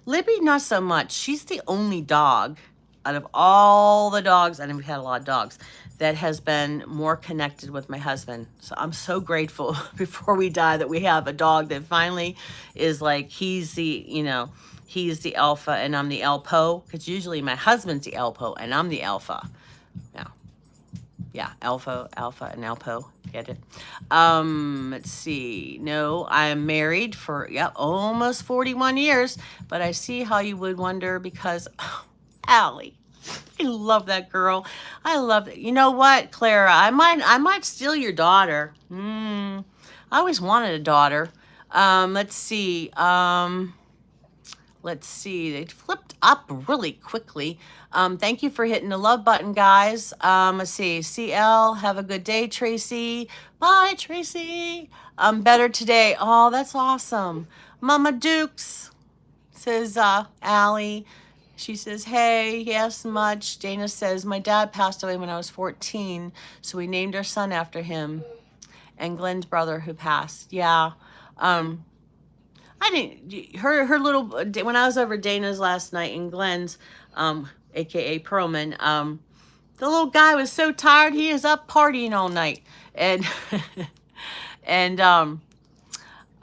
Libby, not so much. She's the only dog out of all the dogs, and we've had a lot of dogs, that has been more connected with my husband. So I'm so grateful before we die that we have a dog that finally is like, he's the alpha and I'm the Elpo, because usually my husband's the Elpo and I'm the alpha. Yeah, alpha and Elpo. Get it? Let's see. No, I'm married for almost 41 years, but I see how you would wonder because Allie, I love that girl. I love it. You know what, Clara? I might steal your daughter. I always wanted a daughter. Let's see. Let's see. They flipped up really quickly. Thank you for hitting the love button, guys. Let's see. CL, have a good day, Tracy. Bye, Tracy. I'm better today. Oh, that's awesome. Mama Dukes, says Allie. She says, hey, yes, much. Dana says, my dad passed away when I was 14, so we named our son after him. And Glenn's brother who passed. Yeah. I didn't, her little, when I was over Dana's last night and Glenn's, AKA Perlman, the little guy was so tired, he was up partying all night. And, and,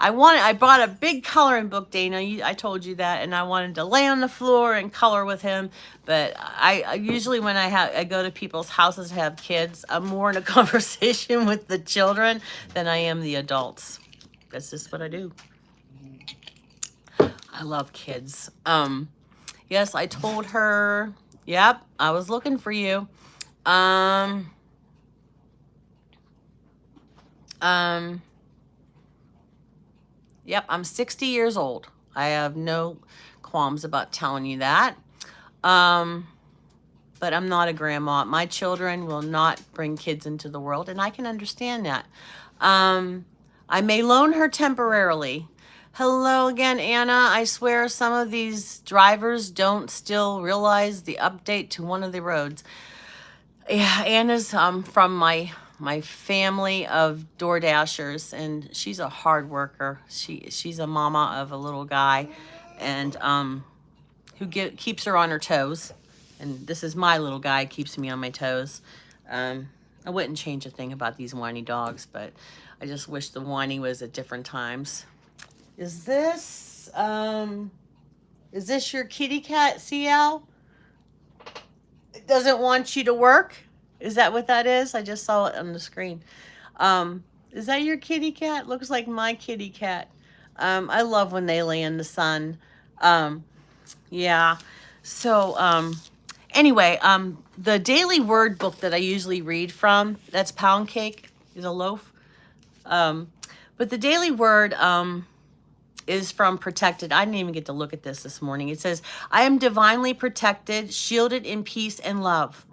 I brought a big coloring book, Dana. I told you that, and I wanted to lay on the floor and color with him. But I usually when I go to people's houses to have kids, I'm more in a conversation with the children than I am the adults. That's just what I do. I love kids. Yes, I told her. Yep, I was looking for you. Yep, I'm 60 years old. I have no qualms about telling you that. But I'm not a grandma. My children will not bring kids into the world, and I can understand that. I may loan her temporarily. Hello again, Anna. I swear some of these drivers don't still realize the update to one of the roads. Yeah, Anna's from my family of Door Dashers, and she's a hard worker. She's a mama of a little guy, and who keeps her on her toes. And this is my little guy, keeps me on my toes. I wouldn't change a thing about these whiny dogs, but I just wish the whiny was at different times. Is this your kitty cat, CL? doesn't want you to work. Is that what that is? I just saw it on the screen. Is that your kitty cat? Looks like my kitty cat. I love when they lay in the sun. Um, yeah. So, anyway, the daily word book that I usually read from, that's Pound Cake, is a loaf. Um, but the daily word, is from Protected. I didn't even get to look at this morning. It says, I am divinely protected, shielded in peace and love.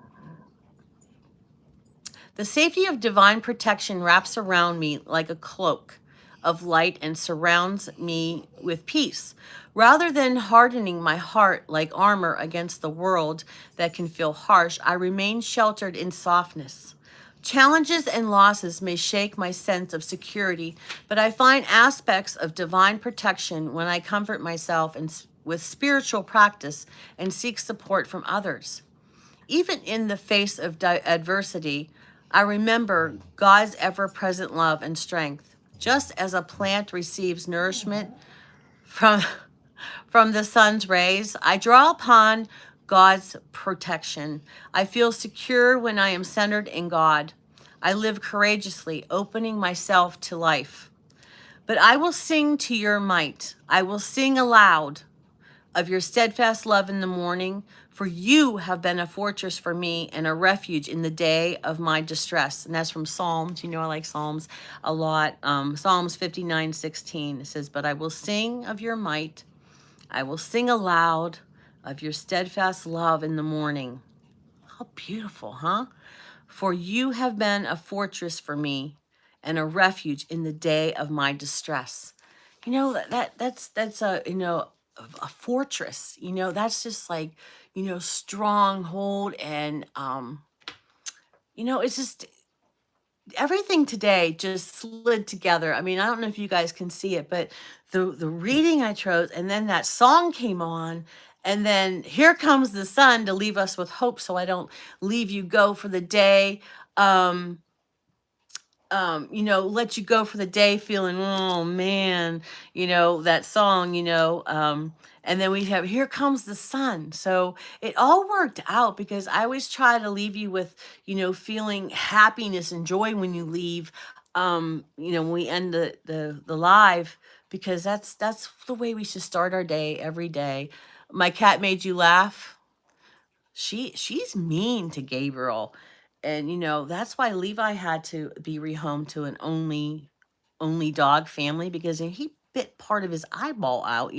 The safety of divine protection wraps around me like a cloak of light and surrounds me with peace. Rather than hardening my heart like armor against the world that can feel harsh, I remain sheltered in softness. Challenges and losses may shake my sense of security, but I find aspects of divine protection when I comfort myself with spiritual practice and seek support from others. Even in the face of adversity, I remember God's ever present love and strength. Just as a plant receives nourishment from, from the sun's rays, I draw upon God's protection. I feel secure when I am centered in God. I live courageously, opening myself to life. But I will sing to your might. I will sing aloud of your steadfast love in the morning, for you have been a fortress for me and a refuge in the day of my distress. And that's from Psalms. You know, I like Psalms a lot. Psalms 59:16. It says, but I will sing of your might. I will sing aloud of your steadfast love in the morning. How beautiful, huh? For you have been a fortress for me and a refuge in the day of my distress. You know, that's a, a fortress. That's just like, stronghold. And it's just everything today just slid together. I mean, I don't know if you guys can see it, but the reading I chose, and then that song came on, and then Here Comes the Sun to leave us with hope, so I don't leave you go for the day. Um, let you go for the day feeling, oh man, that song, and then we have Here Comes the Sun. So it all worked out because I always try to leave you with, feeling happiness and joy when you leave, when we end the live, because that's the way we should start our day every day. My cat made you laugh. She's mean to Gabriel. And that's why Levi had to be rehomed to an only dog family, because he bit part of his eyeball out,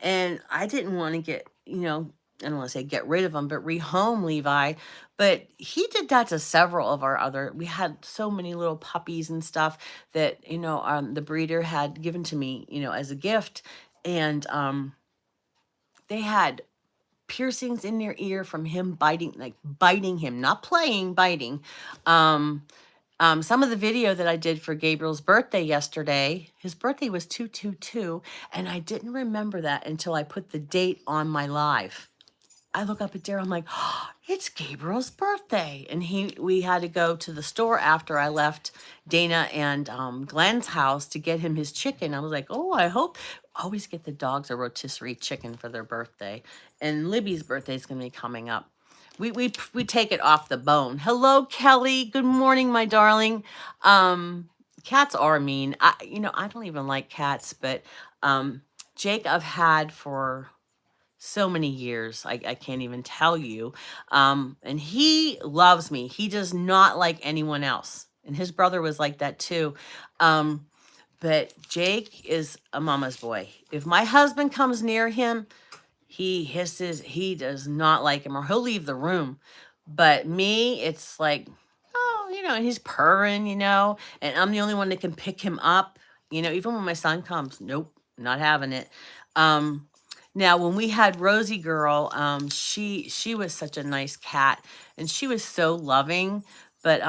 and I didn't want to get, I don't want to say get rid of him, but rehome Levi. But he did that to several of our other, we had so many little puppies and stuff that, the breeder had given to me, as a gift. And they had piercings in their ear from him biting him, not playing, biting. Um, some of the video that I did for Gabriel's birthday yesterday, his birthday was 222, and I didn't remember that until I put the date on my live. I look up at Daryl, I'm like, oh, it's Gabriel's birthday. And we had to go to the store after I left Dana and Glenn's house to get him his chicken. I was like, oh, I hope, always get the dogs a rotisserie chicken for their birthday. And Libby's birthday is going to be coming up. We take it off the bone. Hello, Kelly. Good morning, my darling. Cats are mean. I don't even like cats, but Jake I've had for so many years. I can't even tell you. And he loves me. He does not like anyone else. And his brother was like that too. But Jake is a mama's boy. If my husband comes near him, he hisses. He does not like him, or he'll leave the room. But me, it's like, oh, and he's purring, and I'm the only one that can pick him up. Even when my son comes, nope, not having it. Now, when we had Rosie Girl, she was such a nice cat, and she was so loving. But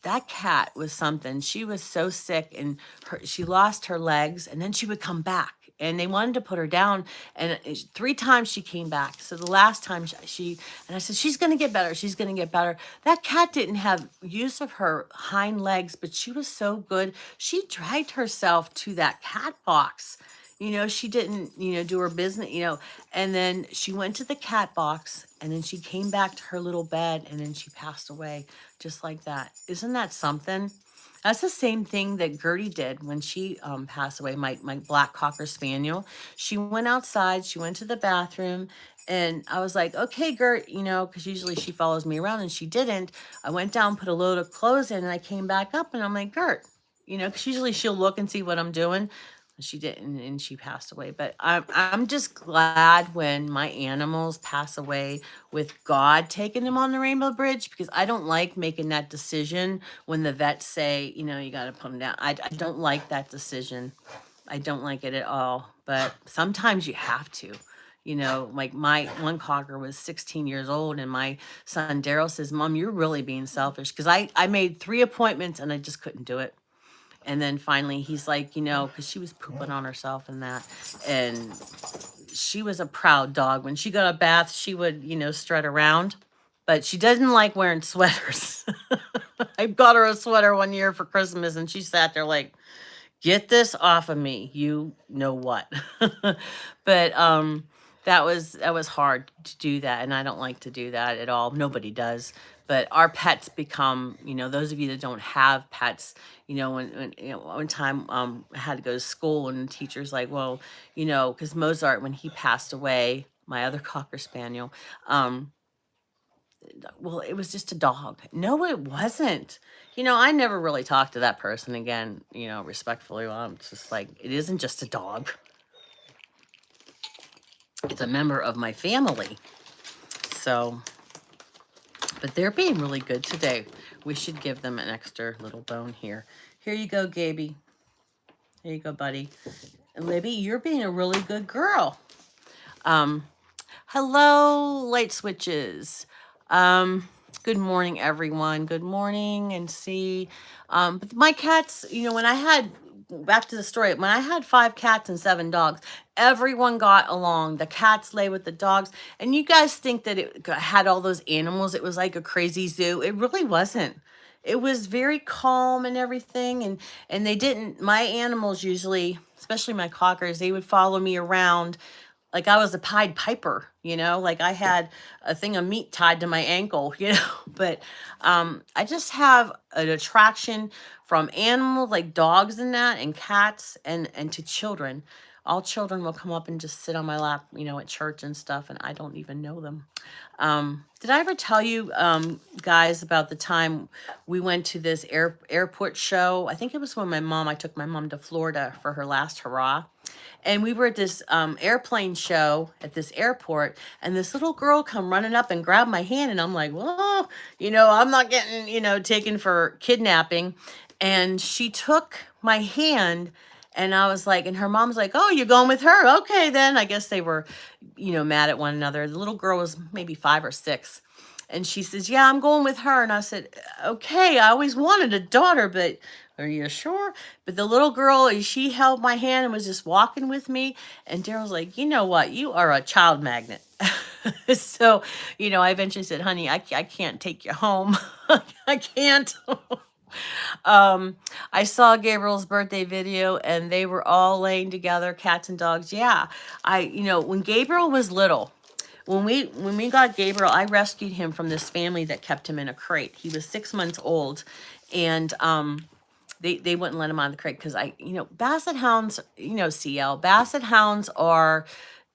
that cat was something. She was so sick, and she lost her legs, and then she would come back. And they wanted to put her down, and 3 times she came back. So the last time and I said, she's going to get better. She's going to get better. That cat didn't have use of her hind legs, but she was so good. She dragged herself to that cat box, She didn't, do her business, and then she went to the cat box and then she came back to her little bed and then she passed away just like that. Isn't that something? That's the same thing that Gertie did when she passed away, my black Cocker Spaniel. She went outside, she went to the bathroom, and I was like, okay, Gert, because usually she follows me around and she didn't. I went down, put a load of clothes in, and I came back up and I'm like, Gert, because usually she'll look and see what I'm doing. She didn't, and she passed away. But I'm just glad when my animals pass away with God taking them on the Rainbow Bridge, because I don't like making that decision when the vets say, you got to put them down. I don't like that decision. I don't like it at all. But sometimes you have to. Like my one cocker was 16 years old, and my son Daryl says, Mom, you're really being selfish, because I made 3 appointments and I just couldn't do it. And then finally he's like, because she was pooping on herself and that. And she was a proud dog. When she got a bath, she would, strut around. But she doesn't like wearing sweaters. I got her a sweater one year for Christmas, and she sat there like, get this off of me. You know what? But that was hard to do that, and I don't like to do that at all. Nobody does. But our pets become, those of you that don't have pets, when one time I had to go to school, and the teacher's like, well, because Mozart, when he passed away, my other Cocker Spaniel, well, it was just a dog. No, it wasn't. I never really talked to that person again, respectfully. Well, I'm just like, it isn't just a dog. It's a member of my family. So, but they're being really good today. We should give them an extra little bone here. Here you go, Gaby. Here you go, buddy. And Libby, you're being a really good girl. Hello, light switches. Good morning, everyone. Good morning, and see. But my cats, when I had, back to the story, when I had 5 cats and 7 dogs, everyone got along. The cats lay with the dogs. And you guys think that it had all those animals, it was like a crazy zoo. It really wasn't. It was very calm and everything. And they didn't, my animals usually, especially my cockers, they would follow me around like I was a Pied Piper, like I had a thing of meat tied to my ankle, but I just have an attraction from animals like dogs and that, and cats, and to children. All children will come up and just sit on my lap, at church and stuff, and I don't even know them. Did I ever tell you guys about the time we went to this airport show? I think it was when I took my mom to Florida for her last hurrah. And we were at this airplane show at this airport, and this little girl come running up and grabbed my hand, and I'm like, whoa, I'm not getting, taken for kidnapping. And she took my hand, and I was like, and her mom's like, oh, you're going with her? Okay, then. I guess they were, mad at one another. The little girl was maybe 5 or 6. And she says, yeah, I'm going with her. And I said, okay, I always wanted a daughter, but are you sure? But the little girl, she held my hand and was just walking with me. And Daryl's like, you know what? You are a child magnet. So, I eventually said, honey, I can't take you home. I can't. I saw Gabriel's birthday video, and they were all laying together, cats and dogs. Yeah. When Gabriel was little, when we got Gabriel, I rescued him from this family that kept him in a crate. He was 6 months old, and they wouldn't let him out of the crate because Basset Hounds, CL, Basset Hounds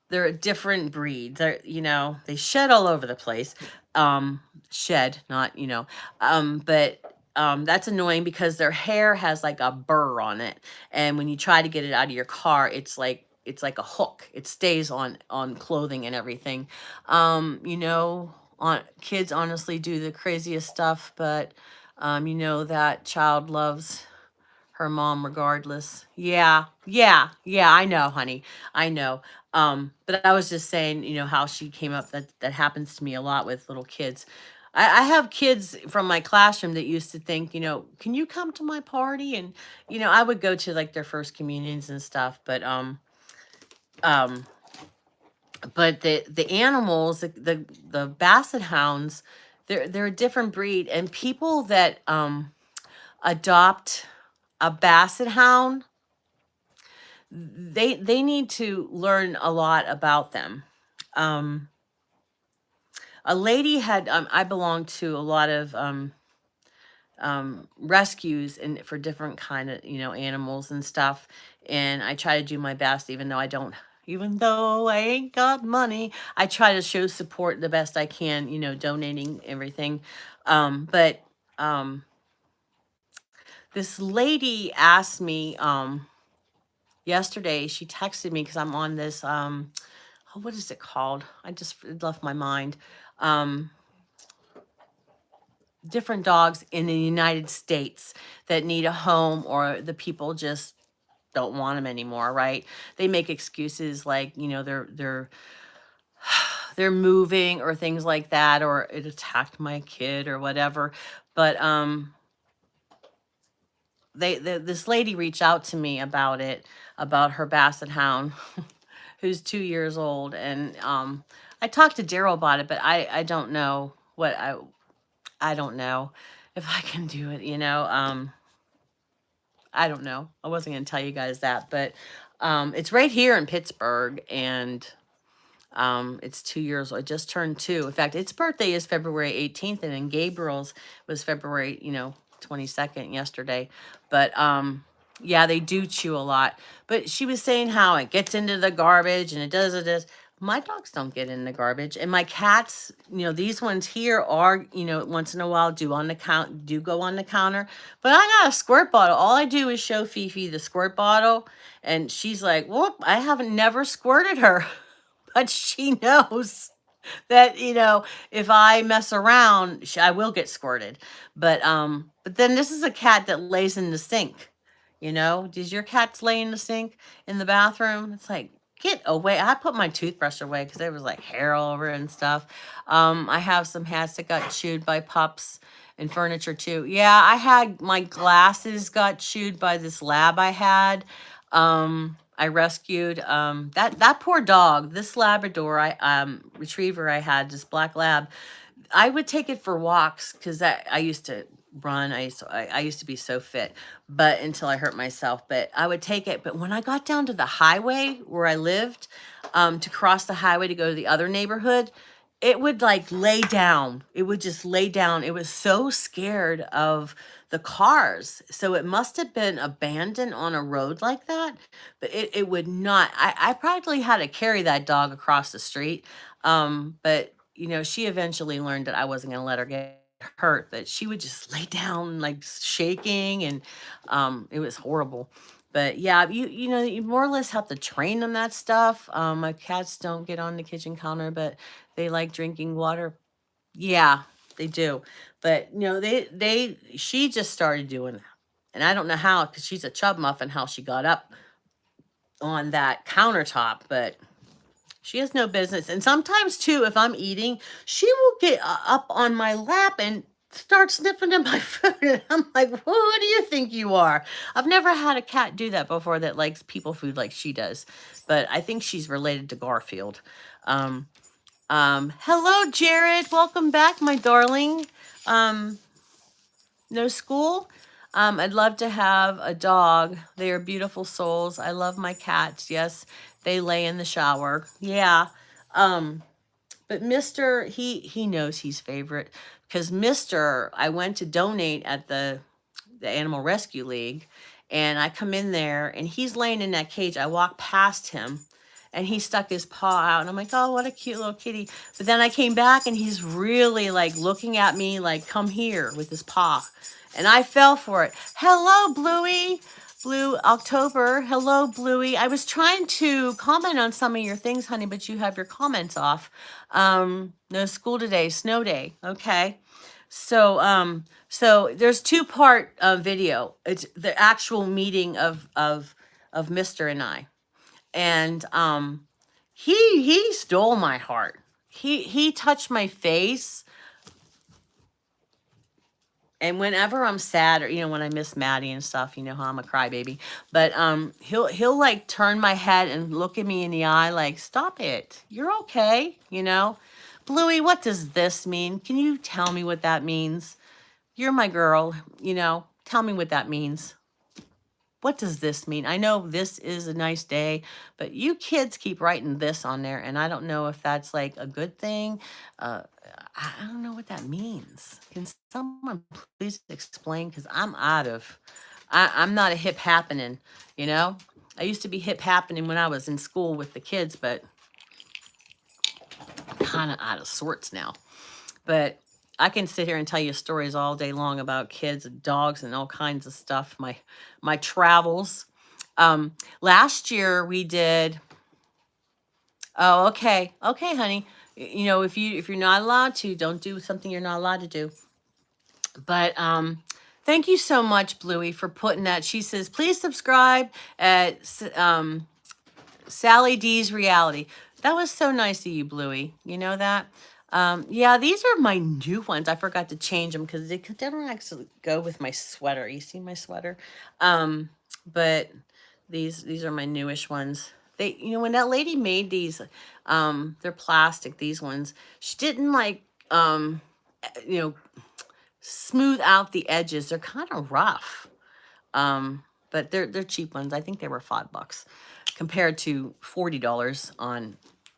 they're a different breed. They shed all over the place. Shed, not, but that's annoying because their hair has like a burr on it. And when you try to get it out of your car, it's like a hook. It stays on clothing and everything. Kids honestly do the craziest stuff, but that child loves her mom regardless. Yeah, I know, honey. I know. But I was just saying, how she came up, that happens to me a lot with little kids. I have kids from my classroom that used to think, can you come to my party? And, I would go to like their first communions and stuff, but the animals, the Basset Hounds, they're a different breed, and people that adopt a Basset Hound, they need to learn a lot about them. Um, a lady had I belong to a lot of rescues and for different kind of animals and stuff, and I try to do my best, even though I ain't got money. I try to show support the best I can, donating everything. But um this lady asked me yesterday. She texted me because I'm on this oh, what is it called? It left my mind. um Different dogs in the United States that need a home, or the people just don't want them anymore, right? They make excuses like, they're moving or things like that, or it attacked my kid or whatever. But this lady reached out to me about it, about her basset hound who's 2 years old. And I talked to Daryl about it, but I don't know what I don't know if I can do it, I don't know. I wasn't going to tell you guys that, but it's right here in Pittsburgh, and it's 2 years old. It just turned 2. In fact, its birthday is February 18th, and then Gabriel's was February, 22nd yesterday. But yeah, they do chew a lot. But she was saying how it gets into the garbage and it does it. My dogs don't get in the garbage, and my cats, these ones here are, once in a while do go on the counter. But I got a squirt bottle. All I do is show Fifi the squirt bottle, and she's like, "Whoop! I haven't never squirted her," but she knows that if I mess around, I will get squirted. But then this is a cat that lays in the sink. Does your cats lay in the sink in the bathroom? It's like, get away. I put my toothbrush away because there was like hair all over it and stuff. I have some hats that got chewed by pups and furniture too. Yeah, I had my glasses got chewed by this lab I had. I rescued that poor dog, this Labrador retriever I had, this black lab. I would take it for walks because I used to run. I used to be so fit, but until I hurt myself. But I would take it. But when I got down to the highway where I lived, to cross the highway to go to the other neighborhood, it would like lay down. It would just lay down. It was so scared of the cars. So it must have been abandoned on a road like that. But it would not. I practically had to carry that dog across the street. But she eventually learned that I wasn't going to let her get hurt, that she would just lay down like shaking, and it was horrible. But yeah, you more or less have to train them that stuff. My cats don't get on the kitchen counter, but they like drinking water. Yeah, they do. But she just started doing that. And I don't know how, because she's a chub muffin, how she got up on that countertop, but she has no business. And sometimes too, if I'm eating, she will get up on my lap and start sniffing at my food. And I'm like, who do you think you are? I've never had a cat do that before that likes people food like she does. But I think she's related to Garfield. Hello, Jared. Welcome back, my darling. No school? I'd love to have a dog. They are beautiful souls. I love my cats. Yes, they lay in the shower. Yeah. But Mr. He knows he's favorite, because I went to donate at the Animal Rescue League, and I come in there and he's laying in that cage. I walk past him and he stuck his paw out, and I'm like, oh, what a cute little kitty. But then I came back and he's really like looking at me like, come here, with his paw. And I fell for it. Hello, Bluey. Blue October. Hello, Bluey. I was trying to comment on some of your things, honey, but you have your comments off. No school today, snow day. Okay. So there's two-part video. It's the actual meeting of Mr. and I. And he stole my heart. He touched my face. And whenever I'm sad, or when I miss Maddie and stuff, you know how I'm a crybaby. But he'll like turn my head and look at me in the eye like, stop it. You're okay, Bluey, what does this mean? Can you tell me what that means? You're my girl, tell me what that means. what does this mean? I know this is a nice day, but you kids keep writing this on there, and I don't know if that's like a good thing. Uh, I don't know what that means. Can someone please explain? Because I'm not a hip happening, you know? I used to be hip happening when I was in school with the kids, but kind of out of sorts now. But I can sit here and tell you stories all day long about kids and dogs and all kinds of stuff. My travels. Last year we did. Oh, okay, okay, honey. You know, if you're not allowed to, don't do something you're not allowed to do. But thank you so much, Bluey, for putting that. She says, please subscribe at Sally D's Reality. That was so nice of you, Bluey. You know that? Yeah, these are my new ones. I forgot to change them because they don't actually go with my sweater. You see my sweater? But these are my newish ones. They, you know, when that lady made these, they're plastic, these ones. She didn't like, you know, smooth out the edges. They're kind of rough. But they're cheap ones. I think they were $5 compared to $40 on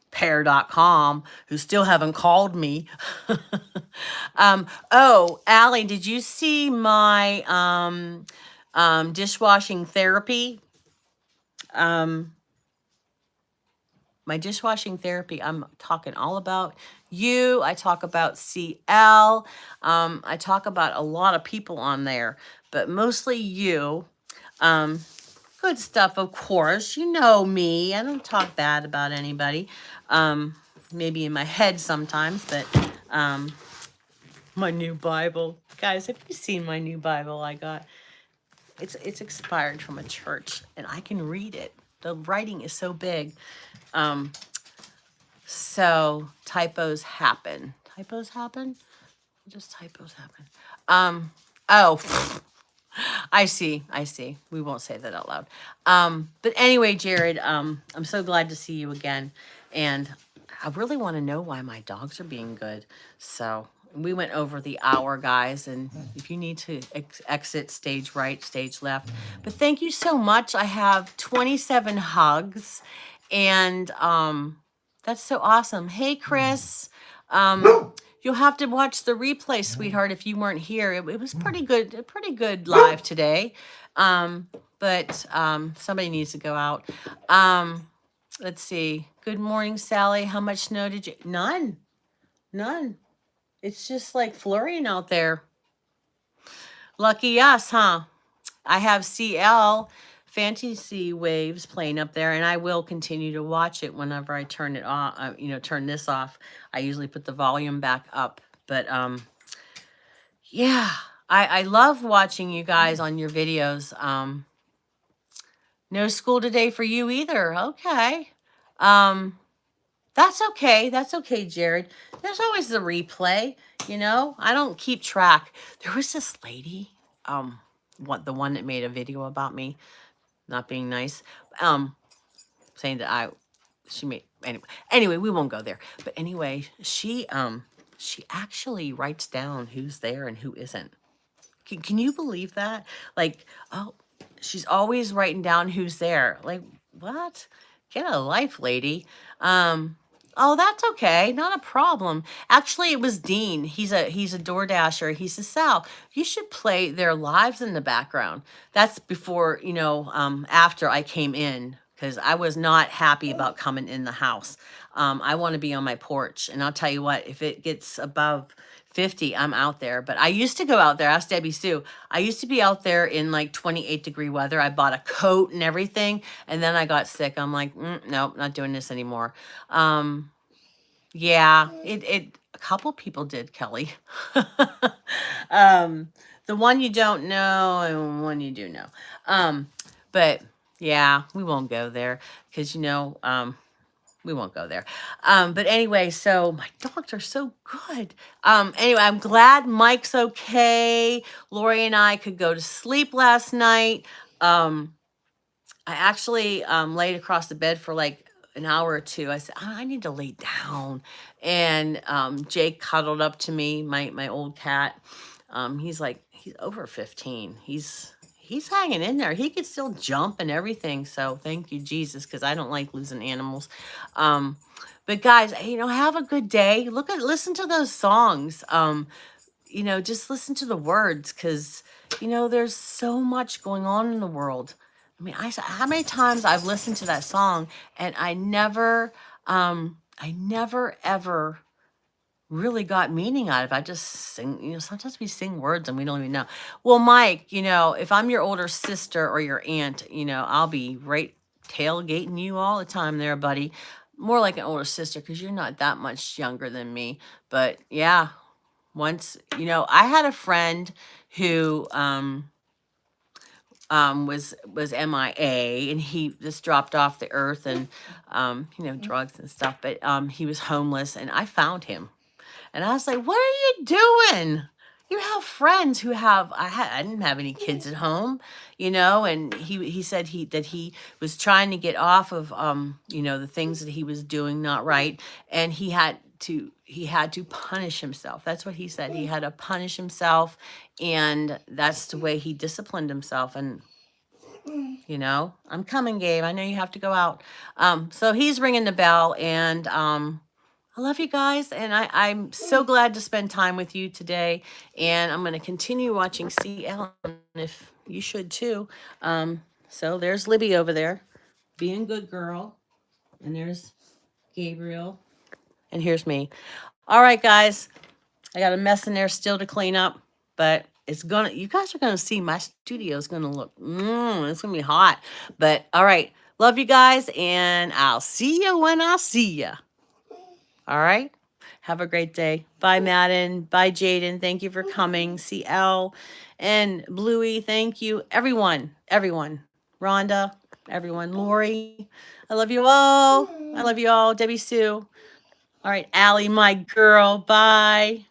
pair.com, who still haven't called me. Oh, Allie, did you see my dishwashing therapy? My dishwashing therapy, I'm talking all about you. I talk about CL. I talk about a lot of people on there, but mostly you. Good stuff, of course. You know me. I don't talk bad about anybody. Maybe in my head sometimes, but my new Bible. Guys, have you seen my new Bible I got? It's expired from a church, and I can read it. The writing is so big. So typos happen. Typos happen? Just typos happen. Oh, I see. We won't say that out loud. But anyway, Jared, I'm so glad to see you again. And I really want to know why my dogs are being good. So we went over the hour, guys. And if you need to exit, stage right, stage left. But thank you so much. I have 27 hugs. And that's so awesome. Hey, Chris. You'll have to watch the replay, sweetheart, if you weren't here. It was pretty good live today. But somebody needs to go out. Let's see. Good morning, Sally. How much snow did you? None. It's just like flurrying out there. Lucky us, huh? I have CL Fantasy Waves playing up there, and I will continue to watch it whenever I turn it off. Turn this off. I usually put the volume back up, but yeah, I love watching you guys on your videos. No school today for you either. Okay. That's okay. That's okay, Jared. There's always the replay, I don't keep track. There was this lady, the one that made a video about me not being nice, saying that she made, anyway, we won't go there. But anyway, she actually writes down who's there and who isn't. Can you believe that? Like, oh, she's always writing down who's there. Like, what? Get a life, lady. Oh, that's okay. Not a problem. Actually, it was Dean. He's a DoorDasher. He says, Sal, you should play their lives in the background. That's before, after I came in, because I was not happy about coming in the house. I want to be on my porch. And I'll tell you what, if it gets above 50, I'm out there. But I used to go out there. Ask Debbie Sue. I used to be out there in like 28-degree weather. I bought a coat and everything. And then I got sick. I'm like, nope, not doing this anymore. Yeah, a couple people did, Kelly. The one you don't know and one you do know. But yeah, we won't go there because, we won't go there. But anyway, so my dogs are so good. Anyway, I'm glad Mike's okay. Lori and I could go to sleep last night. I actually laid across the bed for like an hour or two. I said, I need to lay down. And Jake cuddled up to me, my old cat. He's over 15. He's he's hanging in there. He could still jump and everything. So thank you, Jesus, because I don't like losing animals. Um, but guys, have a good day. Listen to those songs. Just listen to the words because, there's so much going on in the world. I mean, how many times I've listened to that song and I never ever really got meaning out of it. I just sing, sometimes we sing words and we don't even know. Well, Mike, if I'm your older sister or your aunt, I'll be right tailgating you all the time there, buddy. More like an older sister because you're not that much younger than me. But yeah, once, I had a friend who was MIA, and he just dropped off the earth, and drugs and stuff, but he was homeless, and I found him. And I was like, "What are you doing? You have friends who have." I didn't have any kids at home, And he said he was trying to get off of the things that he was doing not right, and he had to punish himself. That's what he said. He had to punish himself, and that's the way he disciplined himself. And I'm coming, Gabe. I know you have to go out. So he's ringing the bell, and I love you guys, and I'm so glad to spend time with you today. And I'm going to continue watching CL, if you should too. So there's Libby over there, being good girl, and there's Gabriel, and here's me. All right, guys, I got a mess in there still to clean up, but you guys are gonna see my studio is gonna look, it's gonna be hot. But all right, love you guys, and I'll see you when I see you. All right. Have a great day. Bye, Madden. Bye, Jaden. Thank you for coming. CL and Bluey, thank you. Everyone. Rhonda, everyone. Lori, I love you all. I love you all. Debbie Sue. All right, Allie, my girl. Bye.